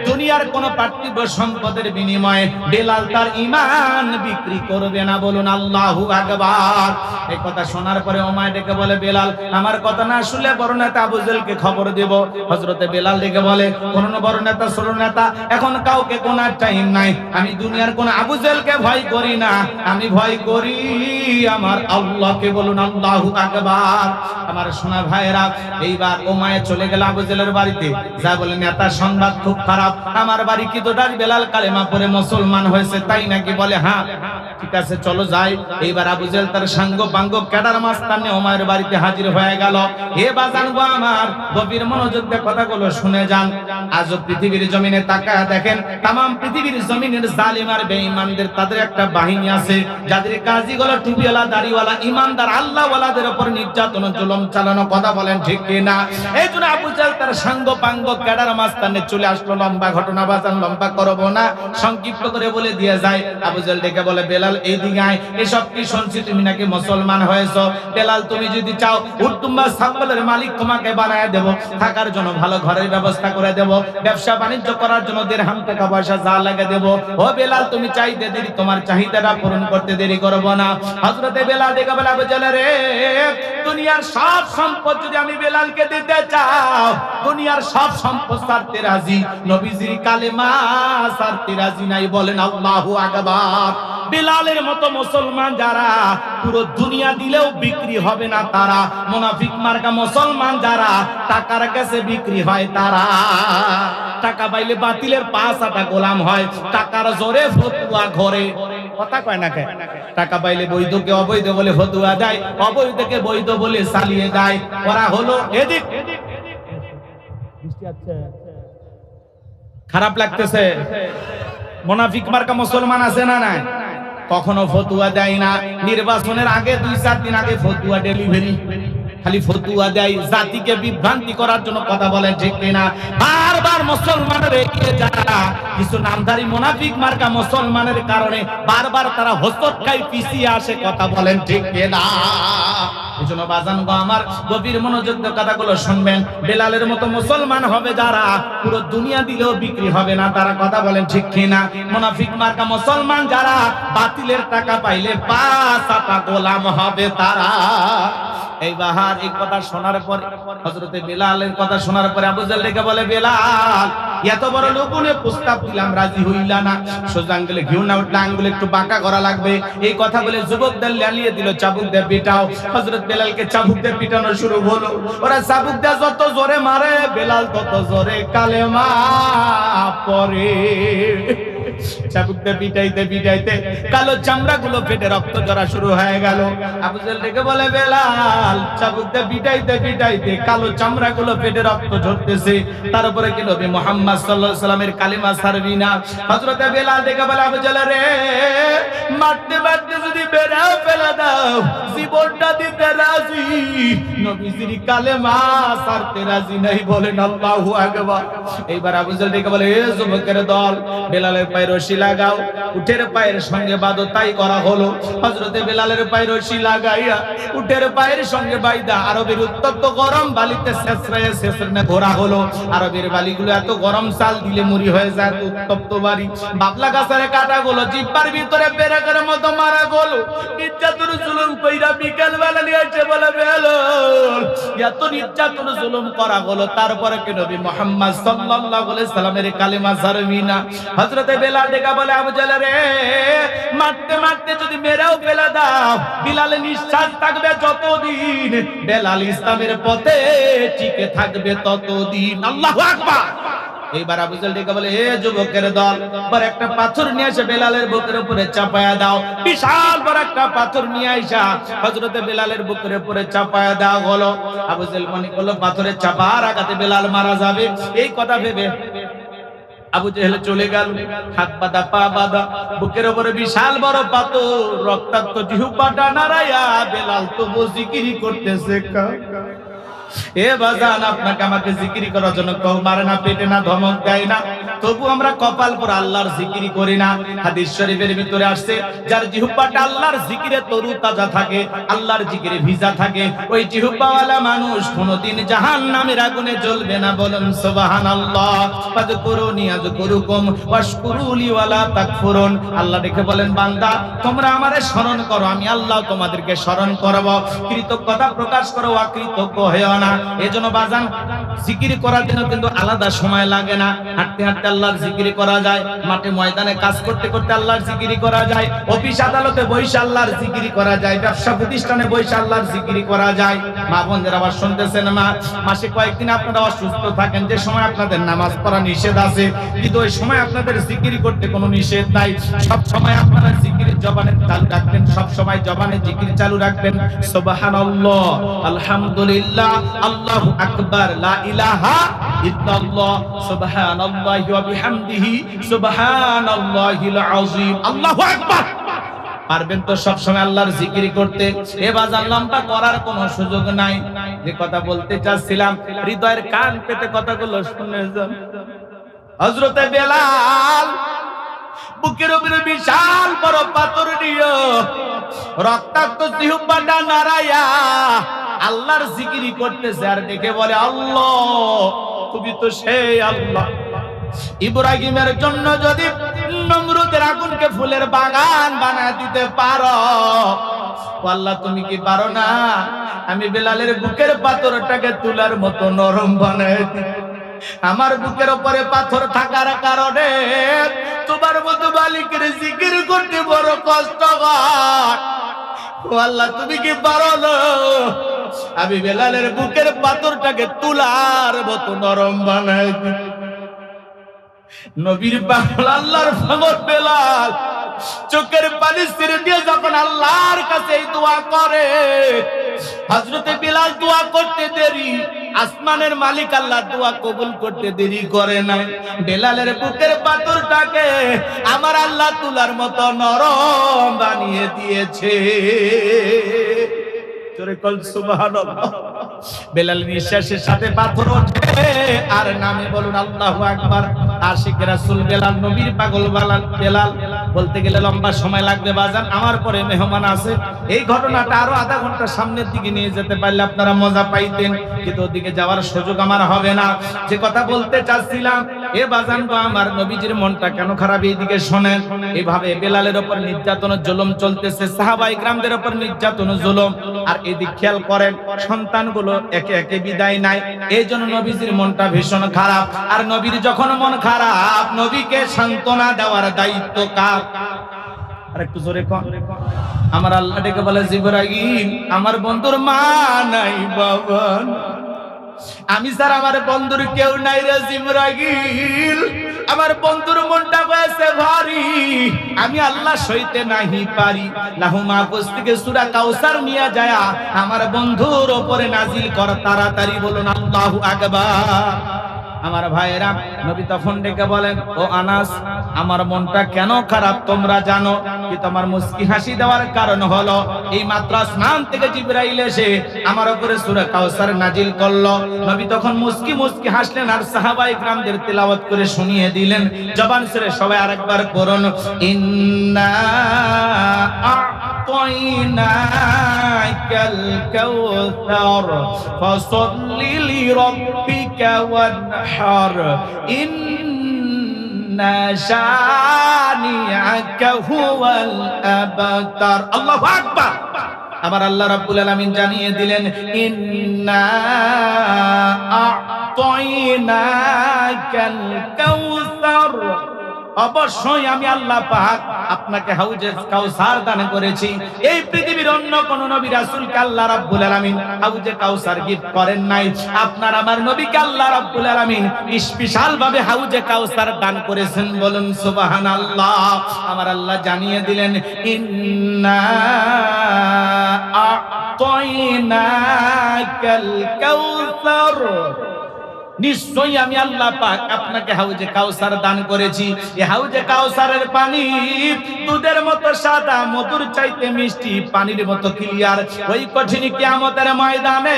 দুনিয়ার কোন পার্থিব সম্পদের বিনিময়ে বেলাল তার ঈমান বিক্রি করবে না। বলুন আল্লাহু আকবার। এই কথা শোনার পরে ওমায় ডেকে বলে, বেলাল আমার কথা না শুনলে বড় নেতা আবু জেহেলকে খবর দেব। হযরতে বেলাল ডেকে বলে, কোন বড় নেতা ছোট নেতা এখন কাউকে কোন টাইম নাই। আমি দুনিয়ার কোন আবু জেহেলকে ভয় করি না, আমি ভয় করি আমার আল্লাহকে। বলুন আল্লাহু আকবার। আমার সোনা ভাইয়েরা, এইবার ওমায় চলে গেল আবু জেহেলের বাড়িতে। যা বলে, নেতা সংবাদ খুব খারাপ, আমার বাড়ি কি তোদার বেলাল কালেমা পড়ে মুসলমান হয়েছে, তাই নাকি? বলে হ্যাঁ। ঠিক আছে চলো যাই। এইবার আবু জেহেল তার সাঙ্গ পাঙ্গ ক্যাডার মাস্তানে ওমায়ের বাড়িতে হাজির হয়ে গেল। হে বাজান গো আমার, গভীর মনোযোগ দিয়ে কথাগুলো শুনে যান। আজও পৃথিবীর জমিনে তাকায়া দেখেন, তামাম পৃথিবীর জমিনের জালিম আর বেঈমানদের তাদের একটা বাহিনী আছে, যাদের কাজই হলো টুপিওয়ালা, দাড়িওয়ালা, ইমানদার আল্লাহওয়ালাদের উপর নির্যাতন জুলুম চালানো। কথা বলেন ঠিক কি না? এই জন্য আবু জেহেল তার সাঙ্গ পাঙ্গ ক্যাডার মাস্তানে চলে আসলো। লম্বা ঘটনা বাজান, লম্বা করবো না, সংক্ষিপ্ত করে বলে দিয়ে যায়। আবু জেহেল ডেকে বলে, বেলাল এইদিকে আয়, এসব কি শুনছি তুমি নাকি মুসলমান হয়েছো? বেলাল তুমি যদি চাও উট দুম্বা ছাগলের মালিক তোমাকে বানায় দেব, থাকার জন্য ভালো ঘরের ব্যবস্থা করে দেব, ব্যবসা বাণিজ্য করার জন্য দিরহাম টাকা পয়সা যা লাগে দেব। ও বেলাল তুমি চাইতে দেরি, তোমার চাহিদাটা পূরণ করতে দেরি করব না। হযরতে বেলাল ডেকে বলে, আবু জেহেল রে, দুনিয়ার সব সম্পদ যদি আমি বেলালকে দিতে চাও, দুনিয়ার সব সম্পদ ছাড়তে রাজি, নবীজির কালেমা ছাড়তে রাজি নাই। বলেন আল্লাহু আকবার। বেলালের মতো মুসলমান যারা পুরো দুনিয়া দিলেও বিক্রি হবে না তারা। মুনাফিক মার্কা মুসলমান যারা টাকার কাছে বিক্রি হয় তারা। টাকা পাইলে বাতিলের পাঁচ আটা গোলাম হয়, টাকার জোরে ফতুয়া ঘরে। কথা কয় না কে? টাকা পাইলে বৈধকে অবৈধ বলে ফতুয়া দেয়, অবৈধকে বৈধ বলে চালিয়ে দেয়। ওরা হলো এদিক। খারাপ লাগতেছে? মুনাফিক মার্কা মুসলমান আছে না নাই? কখনো ফতুয়া দেয় না। নির্বাচনের আগে 2-4 দিন আগে ফতুয়া ডেলিভারি, খালি ফতুয়া দেয় জাতিকে বিভ্রান্তি করার জন্য। কথা বলেন ঠিক কিনা? বারবার মুসলমানের এগিয়ে যারা কিছু নামধারী মুনাফিক মার্কা মুসলমানের কারণে বারবার তারা হোঁচট খাই পিছিয়ে আসে। কথা বলেন ঠিক কিনা? এজন্য বাজান গো আমার, গভীর মনোযোগ দিয়ে কথাগুলো শুনবেন। বেলালের মতো মুসলমান হবে যারা, পুরো দুনিয়া দিলেও বিক্রি হবে না তারা। কথা বলেন ঠিক কিনা? মুনাফিক মার্কা মুসলমান যারা, বাতিলের টাকা পাইলে পাঁচ আটা গোলাম হবে তারা। এইবার এই কথা শোনার পরে, হযরতে বেলালের কথা শোনার পরে আবু জেহেল ডেকে বলে, বেলাল এত বড় লোকনে প্রস্তাব দিলাম, রাজি হইলা না। সোজা আঙ্গুলে ঘিউ না উঠলে আঙ্গুলে একটু বাঁকা করা লাগবে। এই কথা বলে যুবকদের লালিয়ে দিল, চাবুক দিয়ে পিটাও। হযরত বেলালকে চাবুক দিয়ে পিটানো শুরু হলো। ওরা চাবুক দিয়ে যত জোরে মারে, বেলাল তত জোরে কালেমা পড়ে। চাবুক দিয়ে পিটাইতে পিটাইতে কালো চামড়া গুলো ফেটে রক্ত ঝরা শুরু হয়ে গেল। আবু জেহেল ডেকে বলে, বেলাল চাবুক দিয়ে পিটাইতে পিটাইতে কালো চামড়া গুলো ফেটে রক্ত ঝরতেছে, তার উপরে কি নবী মুহাম্মদ সাল্লাল্লাহু আলাইহি সাল্লামের কালিমা ছাড়বি না? হযরতে বেলাল ডেকে বলে, আবু জেহেল রে, মারতে মারতে যদি বেরাও ফেলে দাও, জীবনটা দিতে রাজি, নবীজির কালেমা ছাড়তে রাজি নাই। বলেন আল্লাহু আকবার। এইবার আবু জেহেল ডেকে বলে, এ যুবকের দল, বেলালের পায়ে রশি লাগাও, উটের পায়ের সঙ্গে বাঁধো, তাই করা হলো। হযরতে বেলালের পায়ে রশি লাগাইয়া উটের পায়ের সঙ্গে বাইদা আরবের উত্তপ্ত গরম বালিতে ছেঁচড়ে ঘোরা হলো। আরবের বালিগুলো এত গরম, চাল দিলে মুড়ি হয়ে যায়, উত্তপ্ত বাড়ি। বাবলা গাছের কাঁটাগুলো জিহ্বার ভিতরে পেরেকের মতো মারা গেল। নির্যাতন জুলুম কইরা বিকেল বেলা নিয়ে এসে বলে, বেলাল এত নির্যাতন জুলুম করা হলো, তারপরে কি নবী মুহাম্মদ সাল্লাল্লাহু আলাইহি সাল্লামের কালিমা ঝাড়বি না? হযরতে বেলাল ডেকে বলে, আবু জাহল রে, মারতে মারতে যদি মেরেও ফেলে দাও, বিলালের নিঃশ্বাস থাকবে যতদিন, বেলাল ইসলামের পথে টিকে থাকবে ততদিন। আল্লাহু আকবার। এইবার আবু জাহল ডেকে বলে, হে যুবকের দল, বড় একটা পাথর নিয়ে এসে বেলালের বুকের উপরে চাপায়া দাও। বিশাল বড় একটা পাথর নিয়ে আইসা হযরতে বেলালের বুকের উপরে চাপায়া দাও হলো। আবু জাহল মনে করলো পাথরের চাপার আঘাতে বেলাল মারা যাবে। এই কথা ভেবে আবু জেহেল চলে গেল, হাত বাঁধা পা বাঁধা, বুকের উপরে বিশাল বড় পাথর, রক্তাক্ত জিহ্বাটা নাড়াইয়া বেলাল তো জিকিরি করতেছে। এ বাজান, আপনাকে আমাকে জিকিরি করার জন্য কেউ মারে না, পেটে না, ধমক দেয় না, তবু আমরা কপাল পর আল্লাহর জিকিরি করি না। হাদিস শরীফের ভিতরে আসছে, যার জিহ্বাটা আল্লাহর জিকিরে তরু তাজা থাকে, আল্লাহর জিকিরে ভিজা থাকে, ওই জিহ্বাওয়ালা মানুষ কোনদিন জাহান্নামের আগুনে জ্বলবে না। বলুন সুবহানাল্লাহ। ফাযকুরুনি আযকুরুকুম ওয়াশকুরুলি ওয়ালা তাকফুরুন। আল্লাহ দেখে বলেন, বান্দা তোমরা আমারে স্মরণ করো, আমি আল্লাহ তোমাদেরকে স্মরণ করব। কৃতজ্ঞতা প্রকাশ করো, অকৃতজ্ঞ হয়ো না। এজন্য বাজান, জিকির করার জন্য কিন্তু আলাদা সময় লাগে না। হাঁটতে হাঁটতে আল্লাহর জিকির করা যায়, মাঠে ময়দানে কাজ করতে করতে আল্লাহর জিকির করা যায়, অফিস আদালতে বসে আল্লাহর জিকির করা যায়, ব্যবসা প্রতিষ্ঠানে বসে আল্লাহর জিকির করা যায়। মা বোনদের আবার শুনতেছেন, মাসে কয়েকদিন আপনারা অসুস্থ থাকেন, যে সময় আপনাদের নামাজ পড়া নিষেধ আছে, কিন্তু ওই সময় আপনাদের জিকির করতে কোনো নিষেধ নাই। সব সময় আপনারা জিকিরের জবানে চালু রাখবেন, সব সময় জবানে জিকির চালু রাখবেন। সুবহানাল্লাহ, আলহামদুলিল্লাহ, আল্লাহু আকবার, লা ইলাহা ইল্লাল্লাহ, সুবহানাল্লাহি ওয়া বিহামদিহি, সুবহানাল্লাহিল আযীম, আল্লাহু আকবার। পারবেন তো সব সময় আল্লাহর জিকির করতে? এ বাজার লম্বা করার কোনো সুযোগ নাই। যে কথা বলতে চাচ্ছিলাম, হৃদয়ের কান পেতে কথাগুলো শুনে যান। হযরতে বেলাল বুকের উপরে বিশাল বড় পাথর নিয়ে রক্তাক্ত জিহ্বাটা নাড়াইয়া আল্লাহর জিকির করতেছে, আর ডেকে বলে, আল্লাহ তুমি তো সেই আল্লাহ, ইব্রাহিমের জন্য যদি নমরুদের আগুনকে ফুলের বাগান বানায় দিতে পারো, আল্লাহ তুমি কি পারো না আমি বেলালের বুকের পাথরটাকে তুলার মতো নরম বানায় দিই? আমার বুকের উপরে পাথর থাকার কারণে তোমার মতো মালিকের জিকির করতে বড় কষ্ট হয়। ও আল্লাহ তুমি কি পারো না আমি বেলালের বুকের পাথরটাকে তুলার মতো নরম বানাই দিই? নবীর পাগল আল্লাহর পাগল বেলাল চোখের পানি ছেড়ে দিয়ে যখন আল্লাহর কাছে এই দোয়া করে, হযরতে বেলাল দোয়া করতে দেরি, আসমানের মালিক আল্লাহ দোয়া কবুল করতে দেরি করে না। বেলালের বুকের পাথরটাকে আমার আল্লাহ তুলার মতো নরম বানিয়ে দিয়েছে। জোরে কল সুবহানাল্লাহ। বেলাল নিঃশ্বাসের সাথে পাথর ওঠে আর নামে বলুন আল্লাহু আকবার। আশিক রাসূল বেলাল, নবীর পাগল বেলাল। বলতে গেলে লম্বা সময় লাগবে বাজান, আমার পরে মেহমান আছে। এই ঘটনাটা আরো আধা ঘন্টা সামনের দিকে নিয়ে যেতে পারলে আপনারা মজা পাইতেন, কিন্তু ওদিকে যাওয়ার সুযোগ আমার হবে না। যে কথা বলতে চাচ্ছিলাম, এ বাজান গো আমার, নবীজির মনটা কেন খারাপ এইদিকে শোনেন। এইভাবে বেলালের উপর নির্যাতন জুলুম চলতেছে, সাহাবায়ে কিরামদের উপর নির্যাতন জুলুম, আর এদিক খেয়াল করেন সন্তানগুলো একে একে বিদায় নাই। এই জন্য নবীজির মনটা ভীষণ খারাপ। আর নবীর যখন মন খারাপ, নবীকে সান্ত্বনা দেওয়ার দায়িত্ব কার? আর একটু জোরে কোন। আমার আল্লাহ ডেকে বলে, জিবরাইল আমার বন্ধুর মা নাই, বাবা আমি স্যার আমার বন্ধুর কেউ নাই রে জিবরাইল। আমার বন্ধুর মনটা হয়েছে ভারী, আমি আল্লাহ সইতে নাহি পারি। লাহু মাহফুজ থেকে সূরা কাউসার নিয়ে যায় আমার বন্ধুর উপরে নাজিল কর তাড়াতাড়ি, বলুন আল্লাহু আকবার। আমার ভাইয়েরা, নবী তখন ডেকে বলেন, ও আনাস, আমার মনটা কেন খারাপ তোমরা জানো কি? তোমার মুস্কি হাসি দেওয়ার কারণ হলো এই মাত্র আসমান থেকে জিবরাইল এসে আমার উপরে সূরা কাউসার নাজিল করলো। নবী তখন মুস্কি মুস্কি হাসলেন আর সাহাবায়ে কিরামদের তেলাওয়াত করে শুনিয়ে দিলেন। জবান ছেড়ে সবাই আরেকবার পড়ুন, ইন্না আ'তাইনাকাল কাউসার ফাসাল্লি লিরাব্বিকা ওয়ানহার ইন্না শানিআকা হুয়াল আবতার। আল্লাহু আকবার। আমার আল্লাহ রাব্বুল আলামিন জানিয়ে দিলেন, ইন্না আ'তাইনাকাল কাউসার, অবশ্যই আমি আল্লাহ পাক আপনাকে হাউজে কাউসার দান করেছি। এই পৃথিবীর অন্য কোন নবী রাসূলকে আল্লাহ রাব্বুল আলামিন হাউজে কাউসার গিফট করেন নাই। আপনার আমার নবীকে আল্লাহ রাব্বুল আলামিন স্পেশাল ভাবে হাউজে কাউসার দান করেছেন। বলুন সুবহানাল্লাহ। আমার আল্লাহ জানিয়ে দিলেন, ইন্না আ'তাইনাকাল কাউসার, নিশ্চয়ই আমি আল্লাহ পাক আপনাকে হাউজে কাউসার দান করেছি। এই হাউজে কাউসারের পানি দুধের মতো সাদা, মধুর চাইতে মিষ্টি, পানির মতো ক্লিয়ার। ওই কঠিন কিয়ামতের ময়দানে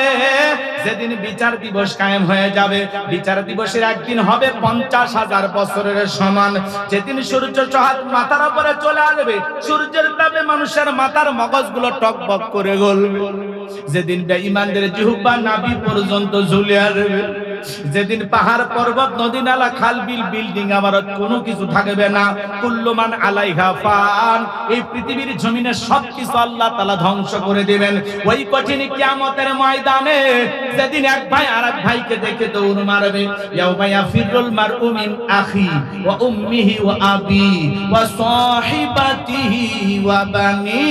যেদিন বিচার দিবস কায়েম হয়ে যাবে, বিচার দিবসের একদিন হবে 50,000 বছরের সমান। যেদিন সূর্য চহাত মাথার উপরে চলে আসবে, সূর্যের তাপে মানুষের মাথার মগজগুলো টকবক করে গলবে। যেদিন বেঈমানদের জিহ্বা নাভি পর্যন্ত ঝুলে আসবে। যেদিন পাহাড় পর্বত নদী নালা খাল বিল বিল্ডিং আমার কোনো কিছু থাকবে না। কুল্লু মান আলাইহা ফান, এই পৃথিবীর জমিনে সবকিছু আল্লাহ তাআলা ধ্বংস করে দিবেন। ওই কঠিন কিয়ামতের ময়দানে যেদিন এক ভাই আরেক ভাইকে দেখে দৌড় মারবে, ইয়াউমা ইয়াফিরুল মারউ মিন আখি ওয়া উম্মিহি ওয়া আবি ওয়া সাহিবাতিহি ওয়া বানি।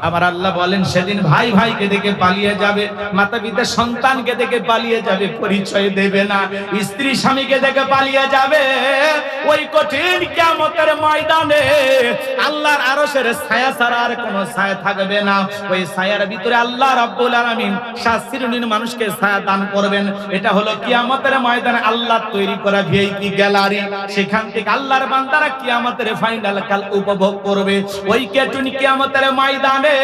আমার আল্লাহ বলেন, সেদিন ভাই ভাইকে দেখে পালিয়ে যাবে, মাতা পিতা সন্তানকে দেখে পালিয়ে যাবে, পরিচয় দেবে না। স্ত্রী স্বামীকে দেখে পালিয়ে যাবে। ওই কঠিন কিয়ামতের ময়দানে আল্লাহর আরশের ছায়া ছাড়া আর কোনো ছায়া থাকবে না। ওই ছায়ার ভিতরে আল্লাহ রাব্বুল আলামিন 7 শ্রেণীর মানুষকে ছায়া দান করবেন। এটা হলো কিয়ামতের ময়দানে আল্লাহ তৈরি করা ভিআইপি গ্যালারি। সেখান থেকে আল্লাহর বান্দারা কিয়ামতের ফাইনাল কাল উপভোগ করবে। ওই কঠিন কিয়ামতের ময়দানে,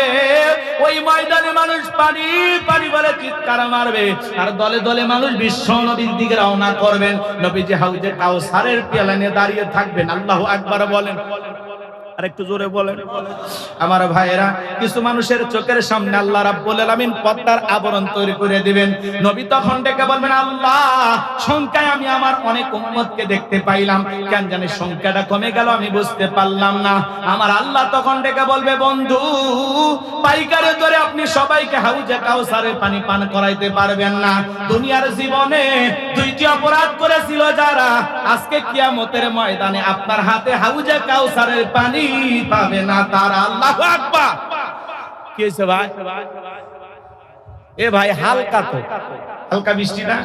ওই ময়দানে মানুষ পানি পানি বলে চিৎকার মারবে, আর দলে দলে মানুষ বিশ্ব নবীর দিকে রওনা করবেন। নবীজি হাউজে কাউসারের পেয়ালা নিয়ে দাঁড়িয়ে থাকবেন। আল্লাহু আকবার বলেন, আর একটু জোরে বলেন। আমার ভাইয়েরা, কিছু মানুষের চোখের সামনে আল্লাহ রাব্বুল আলামিন পর্দার আবরণ তৈরি করে দিবেন। নবী তখন ডেকে বলবেন, আল্লাহ, সংখ্যায় আমি আমার অনেক উম্মতকে দেখতে পাইলাম, কেন জানি সংখ্যাটা কমে গেল, আমি বুঝতে পারলাম না। আমার আল্লাহ তখন ডেকে বলবে, বন্ধু, পাইকারে ধরে আপনি সবাইকে হাউজে কাউসারের পানি পান করাইতে পারবেন না। দুনিয়ার জীবনে 2টি অপরাধ করেছিল যারা, আজকে কিয়ামতের ময়দানে আপনার হাতে হাউজে কাউসারের পানি পাবে না তারা। আল্লাহু আকবার। কি হয়েছে ভাই? এ ভাই, হালকা তো, হালকা বৃষ্টি না?